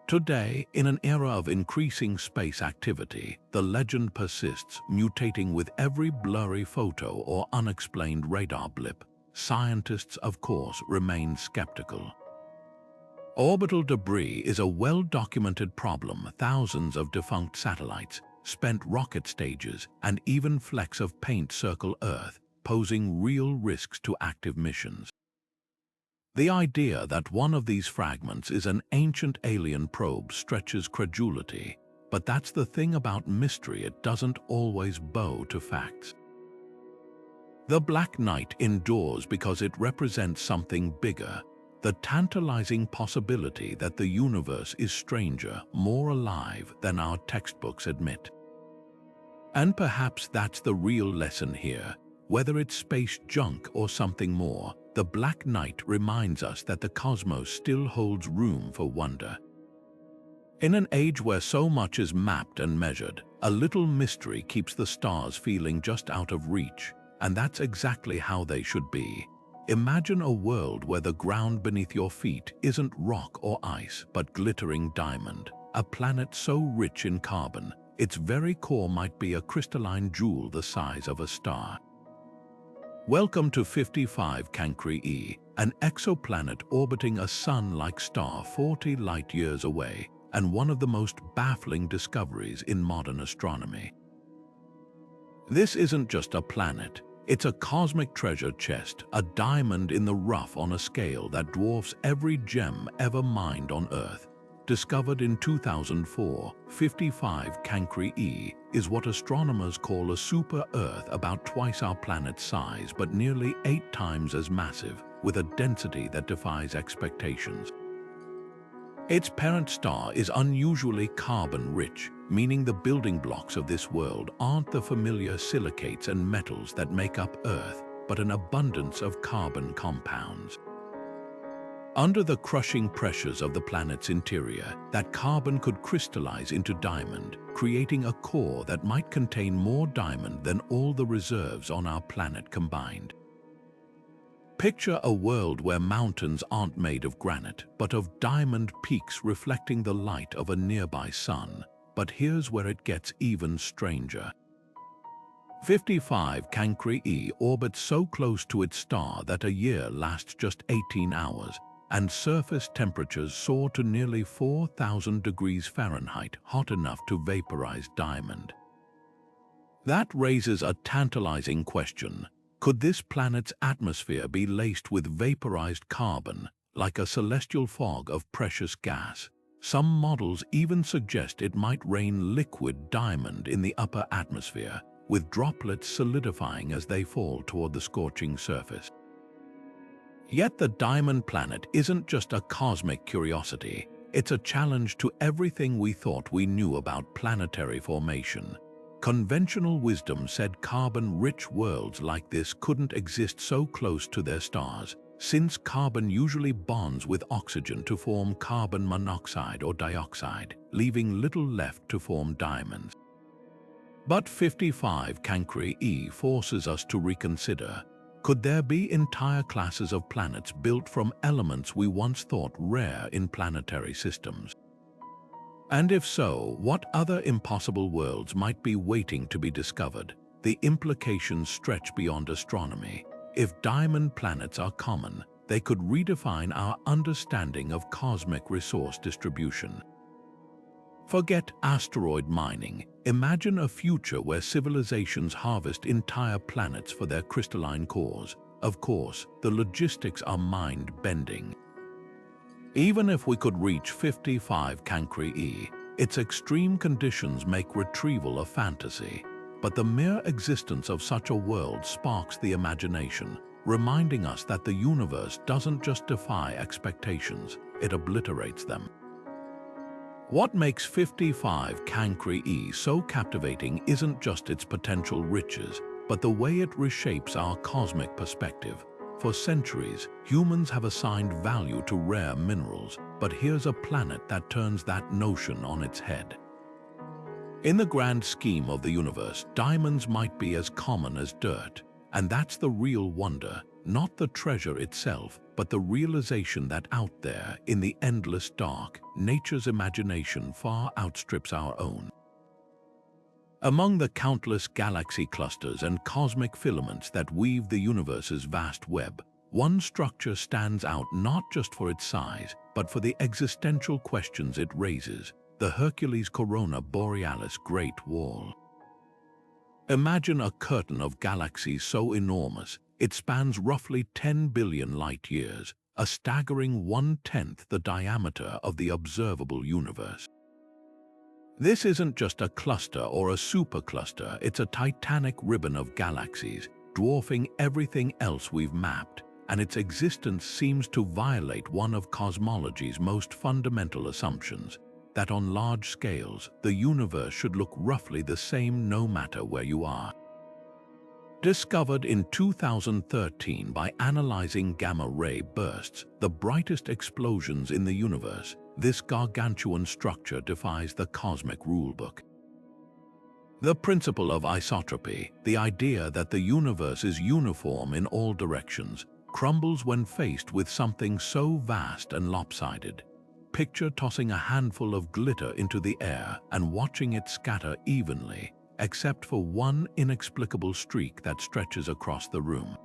Today, in an era of increasing space activity, the legend persists, mutating with every blurry photo or unexplained radar blip. Scientists, of course, remain skeptical. Orbital debris is a well-documented problem. Thousands of defunct satellites, spent rocket stages, and even flecks of paint circle Earth, posing real risks to active missions. The idea that one of these fragments is an ancient alien probe stretches credulity, but that's the thing about mystery, it doesn't always bow to facts. The Black Knight endures because it represents something bigger, the tantalizing possibility that the universe is stranger, more alive than our textbooks admit. And perhaps that's the real lesson here. Whether it's space junk or something more, the Black Knight reminds us that the cosmos still holds room for wonder. In an age where so much is mapped and measured, a little mystery keeps the stars feeling just out of reach, and that's exactly how they should be. Imagine a world where the ground beneath your feet isn't rock or ice, but glittering diamond, a planet so rich in carbon, its very core might be a crystalline jewel the size of a star. Welcome to 55 Cancri E, an exoplanet orbiting a sun-like star 40 light-years away, and one of the most baffling discoveries in modern astronomy. This isn't just a planet, it's a cosmic treasure chest, a diamond in the rough on a scale that dwarfs every gem ever mined on Earth. Discovered in 2004, 55 Cancri E is what astronomers call a super-Earth, about twice our planet's size but nearly 8 times as massive, with a density that defies expectations. Its parent star is unusually carbon-rich, meaning the building blocks of this world aren't the familiar silicates and metals that make up Earth, but an abundance of carbon compounds. Under the crushing pressures of the planet's interior, that carbon could crystallize into diamond, creating a core that might contain more diamond than all the reserves on our planet combined. Picture a world where mountains aren't made of granite, but of diamond peaks reflecting the light of a nearby sun. But here's where it gets even stranger. 55 Cancri E orbits so close to its star that a year lasts just 18 hours, and surface temperatures soar to nearly 4,000 degrees Fahrenheit, hot enough to vaporize diamond. That raises a tantalizing question. Could this planet's atmosphere be laced with vaporized carbon, like a celestial fog of precious gas? Some models even suggest it might rain liquid diamond in the upper atmosphere, with droplets solidifying as they fall toward the scorching surface. Yet the Diamond Planet isn't just a cosmic curiosity, it's a challenge to everything we thought we knew about planetary formation. Conventional wisdom said carbon-rich worlds like this couldn't exist so close to their stars, since carbon usually bonds with oxygen to form carbon monoxide or dioxide, leaving little left to form diamonds. But 55 Cancri E forces us to reconsider. Could there be entire classes of planets built from elements we once thought rare in planetary systems? And if so, what other impossible worlds might be waiting to be discovered? The implications stretch beyond astronomy. If diamond planets are common, they could redefine our understanding of cosmic resource distribution. Forget asteroid mining. Imagine a future where civilizations harvest entire planets for their crystalline cores. Of course, the logistics are mind-bending. Even if we could reach 55 Cancri E, its extreme conditions make retrieval a fantasy. But the mere existence of such a world sparks the imagination, reminding us that the universe doesn't just defy expectations, it obliterates them. What makes 55 Cancri E so captivating isn't just its potential riches, but the way it reshapes our cosmic perspective. For centuries, humans have assigned value to rare minerals, but here's a planet that turns that notion on its head. In the grand scheme of the universe, diamonds might be as common as dirt, and that's the real wonder, not the treasure itself, but the realization that out there, in the endless dark, nature's imagination far outstrips our own. Among the countless galaxy clusters and cosmic filaments that weave the universe's vast web, one structure stands out not just for its size, but for the existential questions it raises: the Hercules Corona Borealis Great Wall. Imagine a curtain of galaxies so enormous, it spans roughly 10 billion light-years, a staggering 1/10 the diameter of the observable universe. This isn't just a cluster or a supercluster, it's a titanic ribbon of galaxies, dwarfing everything else we've mapped, and its existence seems to violate one of cosmology's most fundamental assumptions, that on large scales, the universe should look roughly the same no matter where you are. Discovered in 2013 by analyzing gamma-ray bursts, the brightest explosions in the universe, this gargantuan structure defies the cosmic rulebook. The principle of isotropy, the idea that the universe is uniform in all directions, crumbles when faced with something so vast and lopsided. Picture tossing a handful of glitter into the air and watching it scatter evenly, except for one inexplicable streak that stretches across the room.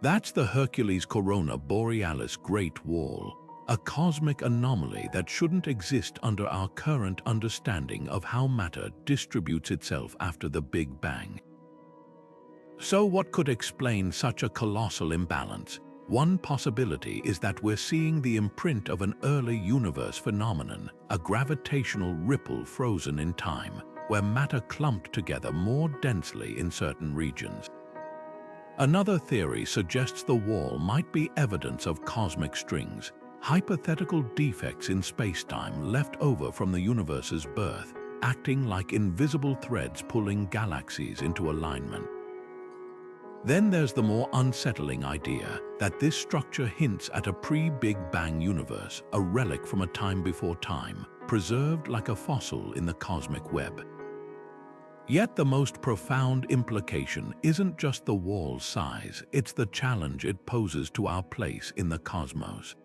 That's the Hercules Corona Borealis Great Wall, a cosmic anomaly that shouldn't exist under our current understanding of how matter distributes itself after the Big Bang. So what could explain such a colossal imbalance? One possibility is that we're seeing the imprint of an early universe phenomenon, a gravitational ripple frozen in time, where matter clumped together more densely in certain regions. Another theory suggests the wall might be evidence of cosmic strings, hypothetical defects in spacetime left over from the universe's birth, acting like invisible threads pulling galaxies into alignment. Then there's the more unsettling idea that this structure hints at a pre-Big Bang universe, a relic from a time before time, preserved like a fossil in the cosmic web. Yet the most profound implication isn't just the wall's size, it's the challenge it poses to our place in the cosmos.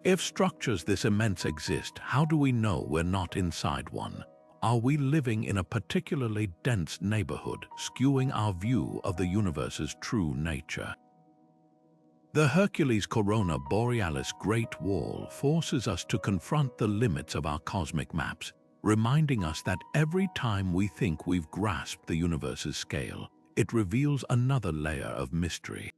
If structures this immense exist, how do we know we're not inside one? Are we living in a particularly dense neighborhood, skewing our view of the universe's true nature? The Hercules Corona Borealis Great Wall forces us to confront the limits of our cosmic maps, reminding us that every time we think we've grasped the universe's scale, it reveals another layer of mystery.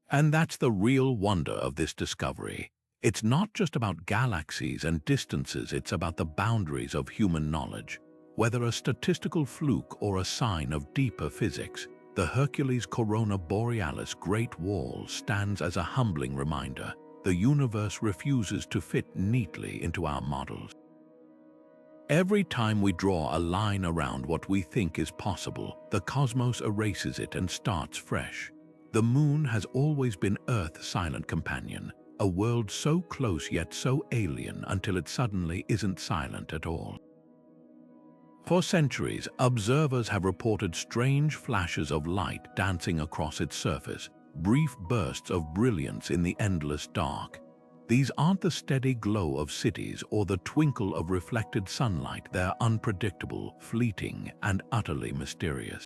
And that's the real wonder of this discovery. It's not just about galaxies and distances, it's about the boundaries of human knowledge. Whether a statistical fluke or a sign of deeper physics, the Hercules Corona Borealis Great Wall stands as a humbling reminder. The universe refuses to fit neatly into our models. Every time we draw a line around what we think is possible, the cosmos erases it and starts fresh. The moon has always been Earth's silent companion, a world so close yet so alien until it suddenly isn't silent at all. For centuries, observers have reported strange flashes of light dancing across its surface, brief bursts of brilliance in the endless dark. These aren't the steady glow of cities or the twinkle of reflected sunlight, they're unpredictable, fleeting, and utterly mysterious.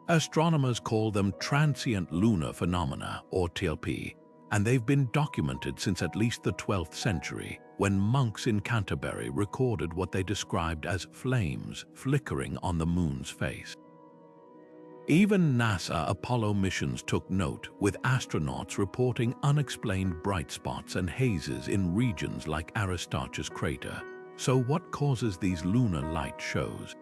Astronomers call them transient lunar phenomena, or TLP, and they've been documented since at least the 12th century, when monks in Canterbury recorded what they described as flames flickering on the moon's face. Even NASA Apollo missions took note, with astronauts reporting unexplained bright spots and hazes in regions like Aristarchus crater. So what causes these lunar light shows?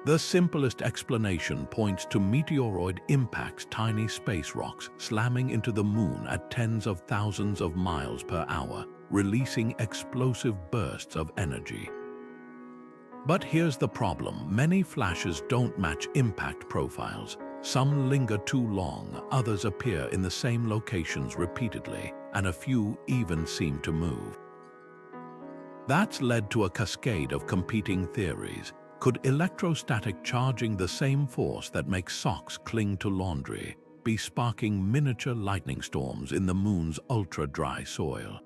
The simplest explanation points to meteoroid impacts, tiny space rocks slamming into the moon at tens of thousands of miles per hour, releasing explosive bursts of energy. But here's the problem: many flashes don't match impact profiles. Some linger too long, others appear in the same locations repeatedly, and a few even seem to move. That's led to a cascade of competing theories. Could electrostatic charging, the same force that makes socks cling to laundry, be sparking miniature lightning storms in the moon's ultra-dry soil?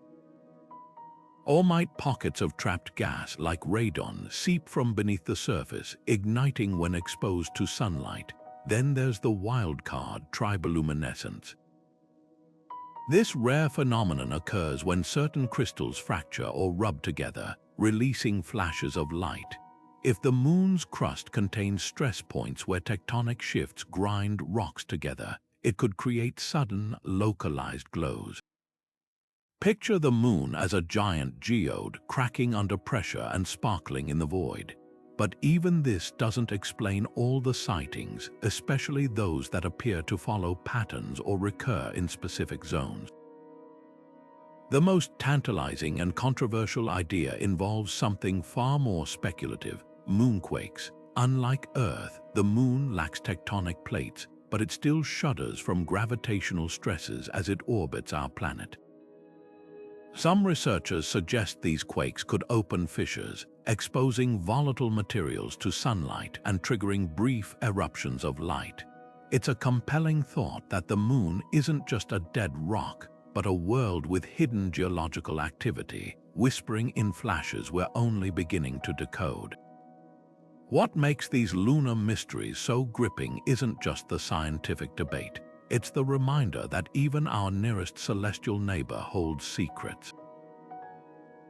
Or might pockets of trapped gas like radon seep from beneath the surface, igniting when exposed to sunlight? Then there's the wild card, triboluminescence. This rare phenomenon occurs when certain crystals fracture or rub together, releasing flashes of light. If the moon's crust contains stress points where tectonic shifts grind rocks together, it could create sudden, localized glows. Picture the moon as a giant geode cracking under pressure and sparkling in the void. But even this doesn't explain all the sightings, especially those that appear to follow patterns or recur in specific zones. The most tantalizing and controversial idea involves something far more speculative: moonquakes. Unlike Earth, the moon lacks tectonic plates, but it still shudders from gravitational stresses as it orbits our planet. Some researchers suggest these quakes could open fissures, exposing volatile materials to sunlight and triggering brief eruptions of light. It's a compelling thought that the moon isn't just a dead rock, but a world with hidden geological activity, whispering in flashes we're only beginning to decode. What makes these lunar mysteries so gripping isn't just the scientific debate. It's the reminder that even our nearest celestial neighbor holds secrets.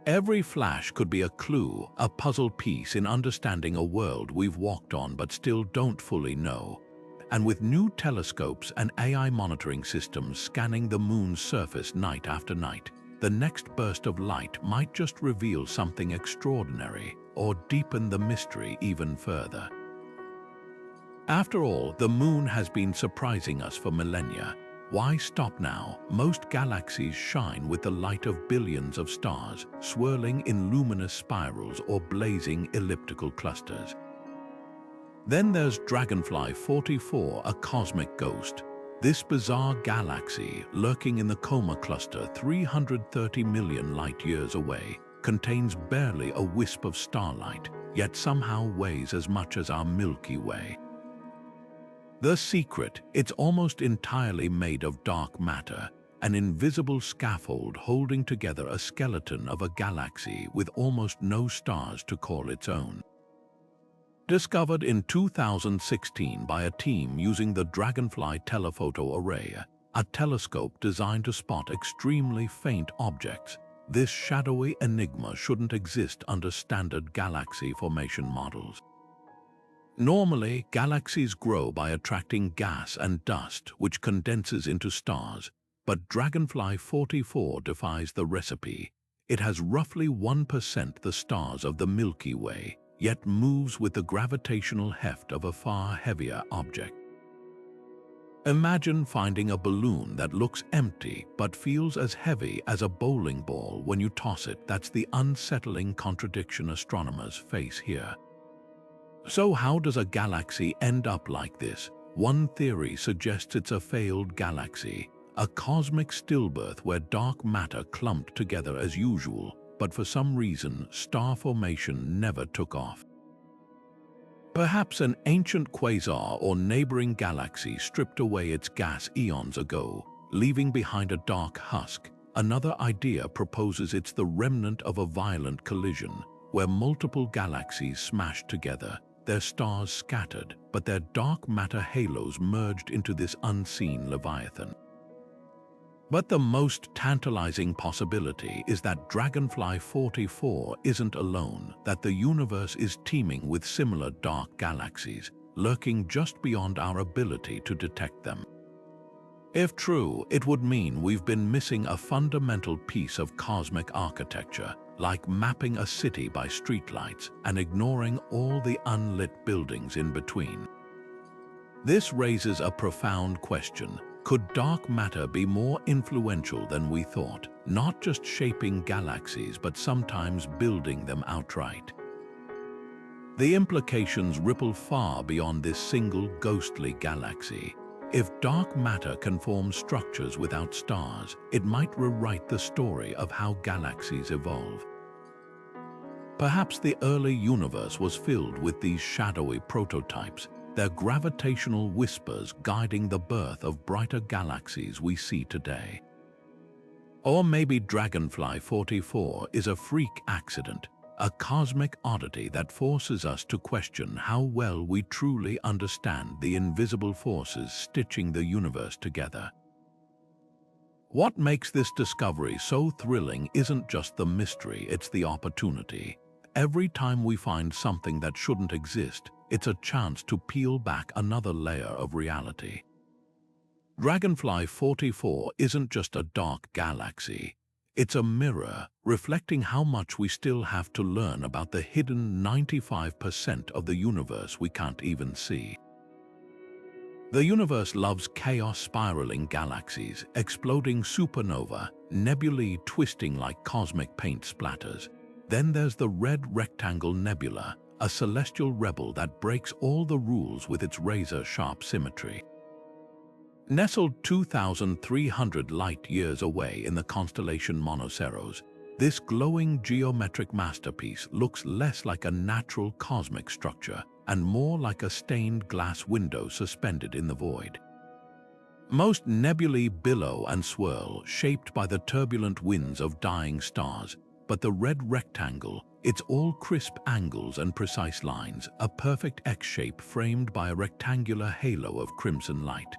Every flash could be a clue, a puzzle piece in understanding a world we've walked on but still don't fully know. And with new telescopes and AI monitoring systems scanning the moon's surface night after night, the next burst of light might just reveal something extraordinary or deepen the mystery even further. After all, the moon has been surprising us for millennia. Why stop now? Most galaxies shine with the light of billions of stars, swirling in luminous spirals or blazing elliptical clusters. Then there's Dragonfly 44, a cosmic ghost. This bizarre galaxy, lurking in the Coma cluster 330 million light-years away, contains barely a wisp of starlight, yet somehow weighs as much as our Milky Way. The secret: it's almost entirely made of dark matter, an invisible scaffold holding together a skeleton of a galaxy with almost no stars to call its own. Discovered in 2016 by a team using the Dragonfly telephoto array, a telescope designed to spot extremely faint objects, this shadowy enigma shouldn't exist under standard galaxy formation models. Normally, galaxies grow by attracting gas and dust, which condenses into stars, but Dragonfly 44 defies the recipe. It has roughly 1% the stars of the Milky Way, yet moves with the gravitational heft of a far heavier object. Imagine finding a balloon that looks empty but feels as heavy as a bowling ball when you toss it. That's the unsettling contradiction astronomers face here. So how does a galaxy end up like this? One theory suggests it's a failed galaxy, a cosmic stillbirth where dark matter clumped together as usual, but for some reason, star formation never took off. Perhaps an ancient quasar or neighboring galaxy stripped away its gas eons ago, leaving behind a dark husk. Another idea proposes it's the remnant of a violent collision, where multiple galaxies smashed together, their stars scattered, but their dark matter halos merged into this unseen leviathan. But the most tantalizing possibility is that Dragonfly 44 isn't alone, that the universe is teeming with similar dark galaxies, lurking just beyond our ability to detect them. If true, it would mean we've been missing a fundamental piece of cosmic architecture, like mapping a city by streetlights and ignoring all the unlit buildings in between. This raises a profound question. Could dark matter be more influential than we thought, not just shaping galaxies but sometimes building them outright? The implications ripple far beyond this single ghostly galaxy. If dark matter can form structures without stars, it might rewrite the story of how galaxies evolve. Perhaps the early universe was filled with these shadowy prototypes, their gravitational whispers guiding the birth of brighter galaxies we see today. Or maybe Dragonfly 44 is a freak accident, a cosmic oddity that forces us to question how well we truly understand the invisible forces stitching the universe together. What makes this discovery so thrilling isn't just the mystery, it's the opportunity. Every time we find something that shouldn't exist, it's a chance to peel back another layer of reality. Dragonfly 44 isn't just a dark galaxy. It's a mirror reflecting how much we still have to learn about the hidden 95% of the universe we can't even see. The universe loves chaos, spiraling galaxies, exploding supernova, nebulae twisting like cosmic paint splatters. Then there's the red rectangle nebula, a celestial rebel that breaks all the rules with its razor-sharp symmetry. Nestled 2,300 light-years away in the constellation Monoceros, this glowing geometric masterpiece looks less like a natural cosmic structure and more like a stained glass window suspended in the void. Most nebulae billow and swirl, shaped by the turbulent winds of dying stars, but the red rectangle, it's all crisp angles and precise lines, a perfect X-shape framed by a rectangular halo of crimson light.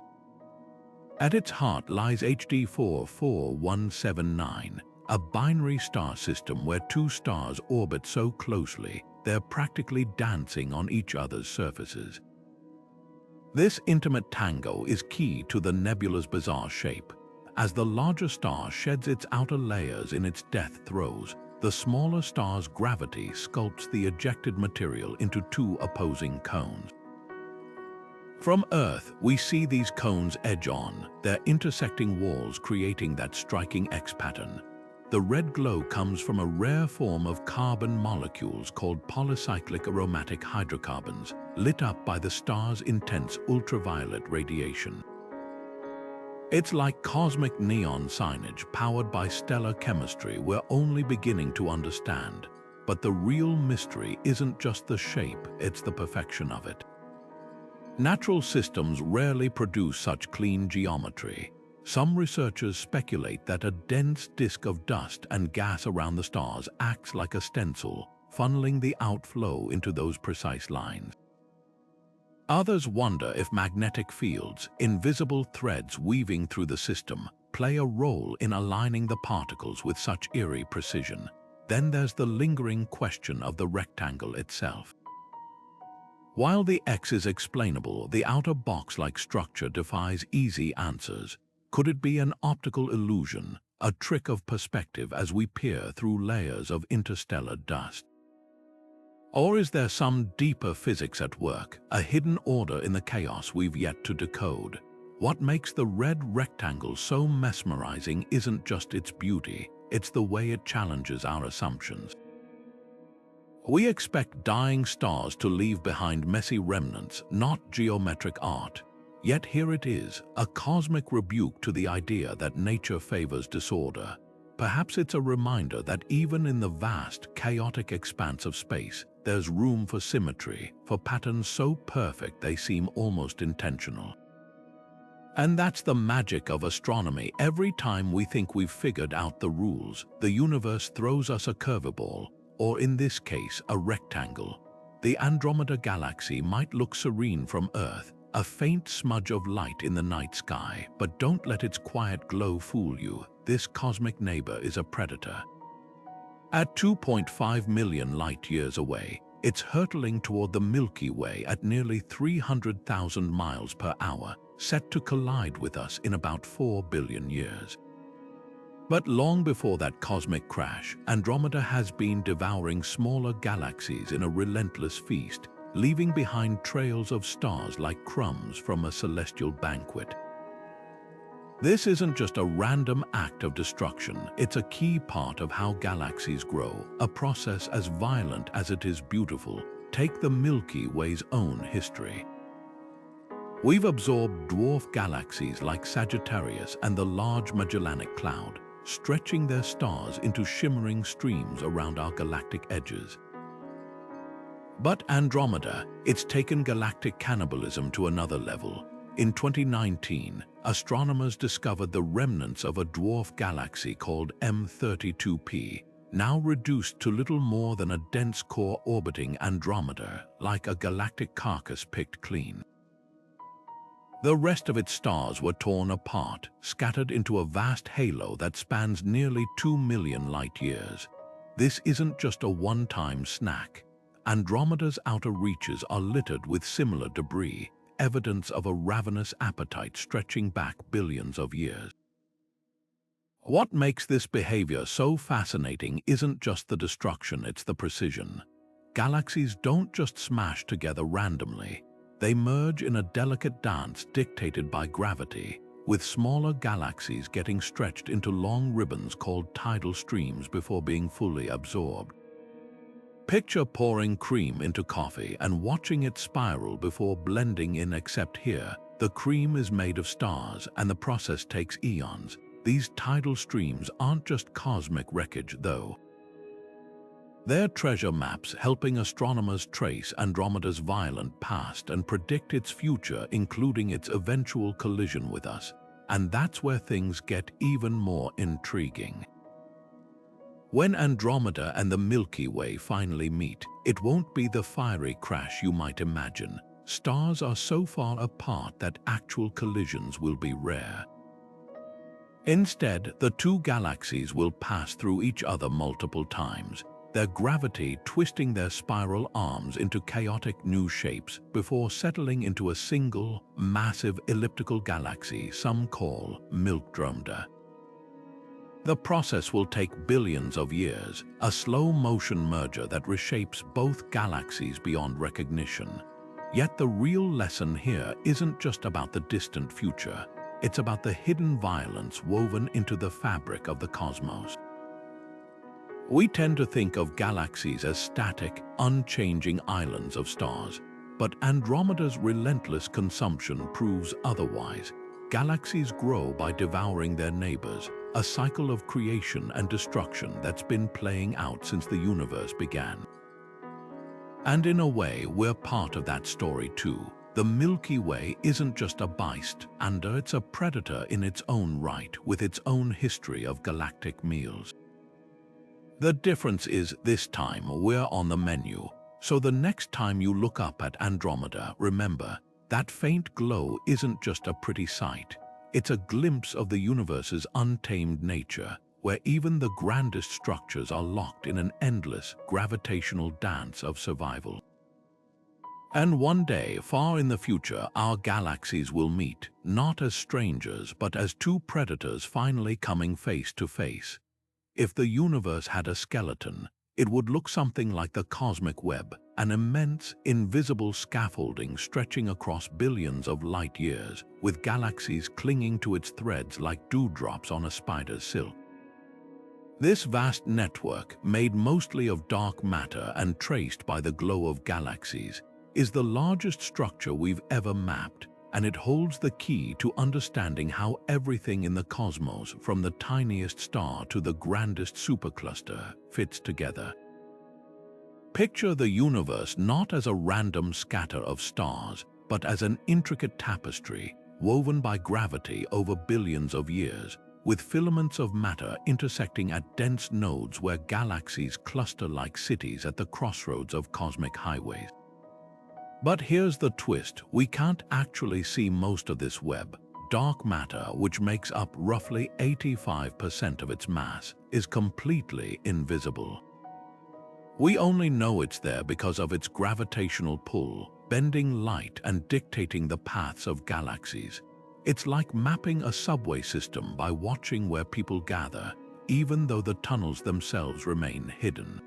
At its heart lies HD 44179, a binary star system where two stars orbit so closely they're practically dancing on each other's surfaces. This intimate tango is key to the nebula's bizarre shape. As the larger star sheds its outer layers in its death throes, the smaller star's gravity sculpts the ejected material into two opposing cones. From Earth, we see these cones edge on, their intersecting walls creating that striking X pattern. The red glow comes from a rare form of carbon molecules called polycyclic aromatic hydrocarbons, lit up by the star's intense ultraviolet radiation. It's like cosmic neon signage powered by stellar chemistry we're only beginning to understand. But the real mystery isn't just the shape, it's the perfection of it. Natural systems rarely produce such clean geometry. Some researchers speculate that a dense disk of dust and gas around the stars acts like a stencil, funneling the outflow into those precise lines. Others wonder if magnetic fields, invisible threads weaving through the system, play a role in aligning the particles with such eerie precision. Then there's the lingering question of the rectangle itself. While the X is explainable, the outer box-like structure defies easy answers. Could it be an optical illusion, a trick of perspective as we peer through layers of interstellar dust? Or is there some deeper physics at work, a hidden order in the chaos we've yet to decode? What makes the red rectangle so mesmerizing isn't just its beauty, it's the way it challenges our assumptions. We expect dying stars to leave behind messy remnants, not geometric art. Yet here it is, a cosmic rebuke to the idea that nature favors disorder. Perhaps it's a reminder that even in the vast, chaotic expanse of space, there's room for symmetry, for patterns so perfect they seem almost intentional. And that's the magic of astronomy. Every time we think we've figured out the rules, the universe throws us a curveball, or in this case, a rectangle. The Andromeda galaxy might look serene from Earth, a faint smudge of light in the night sky, but don't let its quiet glow fool you. This cosmic neighbor is a predator. At 2.5 million light-years away, it's hurtling toward the Milky Way at nearly 300,000 miles per hour, set to collide with us in about 4 billion years. But long before that cosmic crash, Andromeda has been devouring smaller galaxies in a relentless feast, leaving behind trails of stars like crumbs from a celestial banquet. This isn't just a random act of destruction, it's a key part of how galaxies grow, a process as violent as it is beautiful. Take the Milky Way's own history. We've absorbed dwarf galaxies like Sagittarius and the Large Magellanic Cloud, stretching their stars into shimmering streams around our galactic edges. But Andromeda, it's taken galactic cannibalism to another level. In 2019, astronomers discovered the remnants of a dwarf galaxy called M32P, now reduced to little more than a dense core orbiting Andromeda, like a galactic carcass picked clean. The rest of its stars were torn apart, scattered into a vast halo that spans nearly 2 million light-years. This isn't just a one-time snack. Andromeda's outer reaches are littered with similar debris, evidence of a ravenous appetite stretching back billions of years. What makes this behavior so fascinating isn't just the destruction, it's the precision. Galaxies don't just smash together randomly. They merge in a delicate dance dictated by gravity, with smaller galaxies getting stretched into long ribbons called tidal streams before being fully absorbed. Picture pouring cream into coffee and watching it spiral before blending in, except here, the cream is made of stars and the process takes eons. These tidal streams aren't just cosmic wreckage, though. They're treasure maps helping astronomers trace Andromeda's violent past and predict its future, including its eventual collision with us. And that's where things get even more intriguing. When Andromeda and the Milky Way finally meet, it won't be the fiery crash you might imagine. Stars are so far apart that actual collisions will be rare. Instead, the two galaxies will pass through each other multiple times, their gravity twisting their spiral arms into chaotic new shapes before settling into a single, massive elliptical galaxy some call Andromeda. The process will take billions of years, a slow-motion merger that reshapes both galaxies beyond recognition. Yet the real lesson here isn't just about the distant future. It's about the hidden violence woven into the fabric of the cosmos. We tend to think of galaxies as static, unchanging islands of stars, but Andromeda's relentless consumption proves otherwise. Galaxies grow by devouring their neighbors, a cycle of creation and destruction that's been playing out since the universe began. And in a way, we're part of that story too. The Milky Way isn't just a bystander, it's a predator in its own right, with its own history of galactic meals. The difference is, this time we're on the menu, so the next time you look up at Andromeda, remember, that faint glow isn't just a pretty sight. It's a glimpse of the universe's untamed nature, where even the grandest structures are locked in an endless, gravitational dance of survival. And one day, far in the future, our galaxies will meet, not as strangers, but as two predators finally coming face to face. If the universe had a skeleton, it would look something like the cosmic web, an immense, invisible scaffolding stretching across billions of light years, with galaxies clinging to its threads like dewdrops on a spider's silk. This vast network, made mostly of dark matter and traced by the glow of galaxies, is the largest structure we've ever mapped, and it holds the key to understanding how everything in the cosmos, from the tiniest star to the grandest supercluster, fits together. Picture the universe not as a random scatter of stars, but as an intricate tapestry woven by gravity over billions of years, with filaments of matter intersecting at dense nodes where galaxies cluster like cities at the crossroads of cosmic highways. But here's the twist: we can't actually see most of this web. Dark matter, which makes up roughly 85% of its mass, is completely invisible. We only know it's there because of its gravitational pull, bending light and dictating the paths of galaxies. It's like mapping a subway system by watching where people gather, even though the tunnels themselves remain hidden.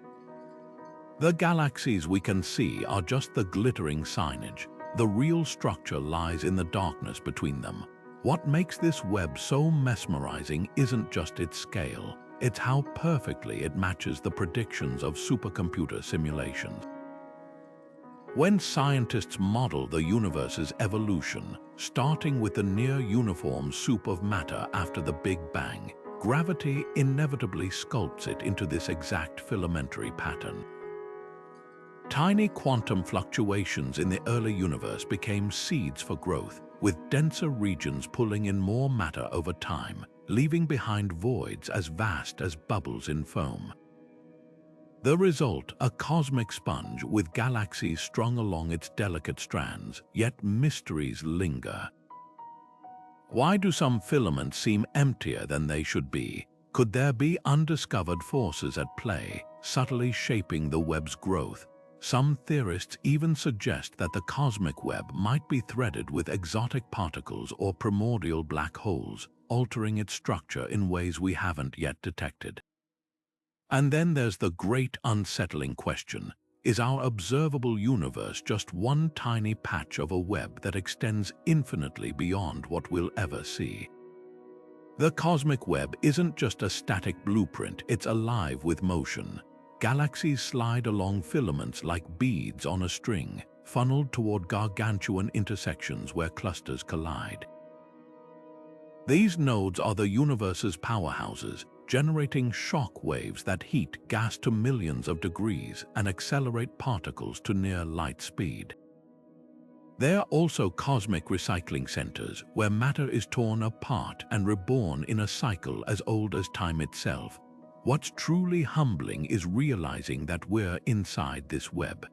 The galaxies we can see are just the glittering signage. The real structure lies in the darkness between them. What makes this web so mesmerizing isn't just its scale, it's how perfectly it matches the predictions of supercomputer simulations. When scientists model the universe's evolution, starting with the near-uniform soup of matter after the Big Bang, gravity inevitably sculpts it into this exact filamentary pattern. Tiny quantum fluctuations in the early universe became seeds for growth, with denser regions pulling in more matter over time, leaving behind voids as vast as bubbles in foam. The result, a cosmic sponge with galaxies strung along its delicate strands, yet mysteries linger. Why do some filaments seem emptier than they should be? Could there be undiscovered forces at play, subtly shaping the web's growth? Some theorists even suggest that the cosmic web might be threaded with exotic particles or primordial black holes, altering its structure in ways we haven't yet detected. And then there's the great unsettling question: is our observable universe just one tiny patch of a web that extends infinitely beyond what we'll ever see? The cosmic web isn't just a static blueprint, it's alive with motion. Galaxies slide along filaments like beads on a string, funneled toward gargantuan intersections where clusters collide. These nodes are the universe's powerhouses, generating shock waves that heat gas to millions of degrees and accelerate particles to near light speed. They are also cosmic recycling centers, where matter is torn apart and reborn in a cycle as old as time itself. What's truly humbling is realizing that we're inside this web.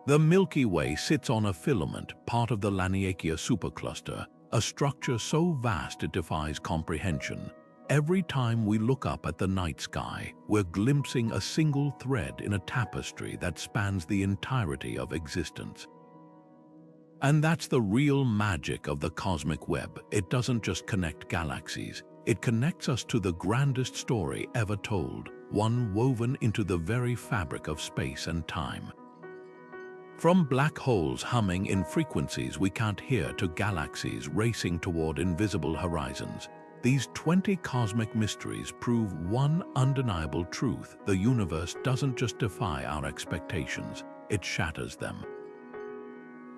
The Milky Way sits on a filament, part of the Laniakea supercluster, a structure so vast it defies comprehension. Every time we look up at the night sky, we're glimpsing a single thread in a tapestry that spans the entirety of existence. And that's the real magic of the cosmic web. It doesn't just connect galaxies, it connects us to the grandest story ever told, one woven into the very fabric of space and time. From black holes humming in frequencies we can't hear to galaxies racing toward invisible horizons, these 20 cosmic mysteries prove one undeniable truth: the universe doesn't just defy our expectations, it shatters them.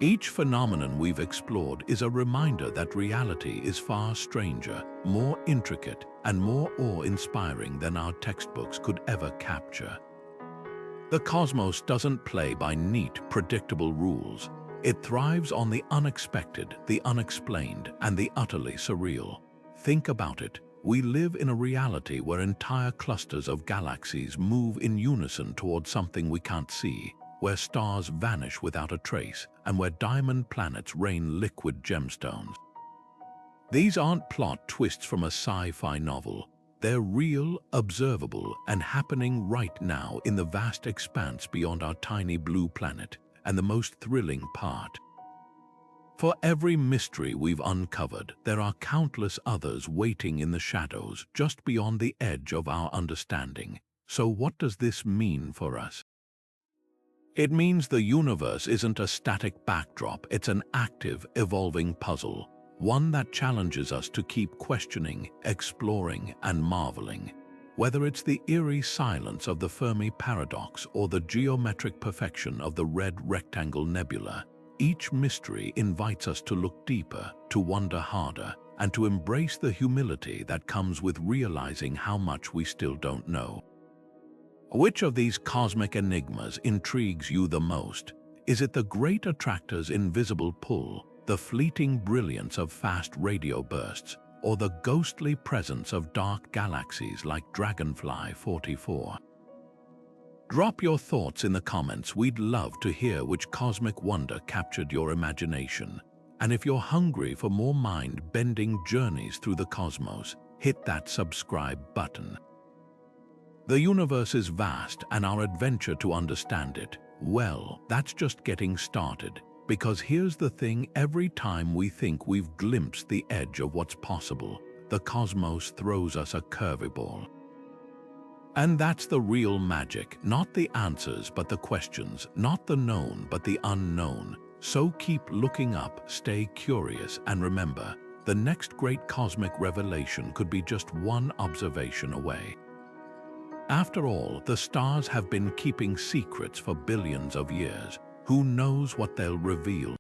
Each phenomenon we've explored is a reminder that reality is far stranger, more intricate, and more awe-inspiring than our textbooks could ever capture. The cosmos doesn't play by neat, predictable rules. It thrives on the unexpected, the unexplained, and the utterly surreal. Think about it. We live in a reality where entire clusters of galaxies move in unison towards something we can't see, where stars vanish without a trace, and where diamond planets rain liquid gemstones. These aren't plot twists from a sci-fi novel. They're real, observable, and happening right now in the vast expanse beyond our tiny blue planet. And the most thrilling part: for every mystery we've uncovered, there are countless others waiting in the shadows just beyond the edge of our understanding. So what does this mean for us? It means the universe isn't a static backdrop, it's an active, evolving puzzle, one that challenges us to keep questioning, exploring, and marveling. Whether it's the eerie silence of the Fermi Paradox or the geometric perfection of the red rectangle nebula, each mystery invites us to look deeper, to wonder harder, and to embrace the humility that comes with realizing how much we still don't know. Which of these cosmic enigmas intrigues you the most? Is it the great attractor's invisible pull, the fleeting brilliance of fast radio bursts, or the ghostly presence of dark galaxies like Dragonfly 44? Drop your thoughts in the comments. We'd love to hear which cosmic wonder captured your imagination. And if you're hungry for more mind-bending journeys through the cosmos, hit that subscribe button. The universe is vast, and our adventure to understand it, well, that's just getting started. Because here's the thing: every time we think we've glimpsed the edge of what's possible, the cosmos throws us a curveball. And that's the real magic, not the answers but the questions, not the known but the unknown. So keep looking up, stay curious, and remember, the next great cosmic revelation could be just one observation away. After all, the stars have been keeping secrets for billions of years. Who knows what they'll reveal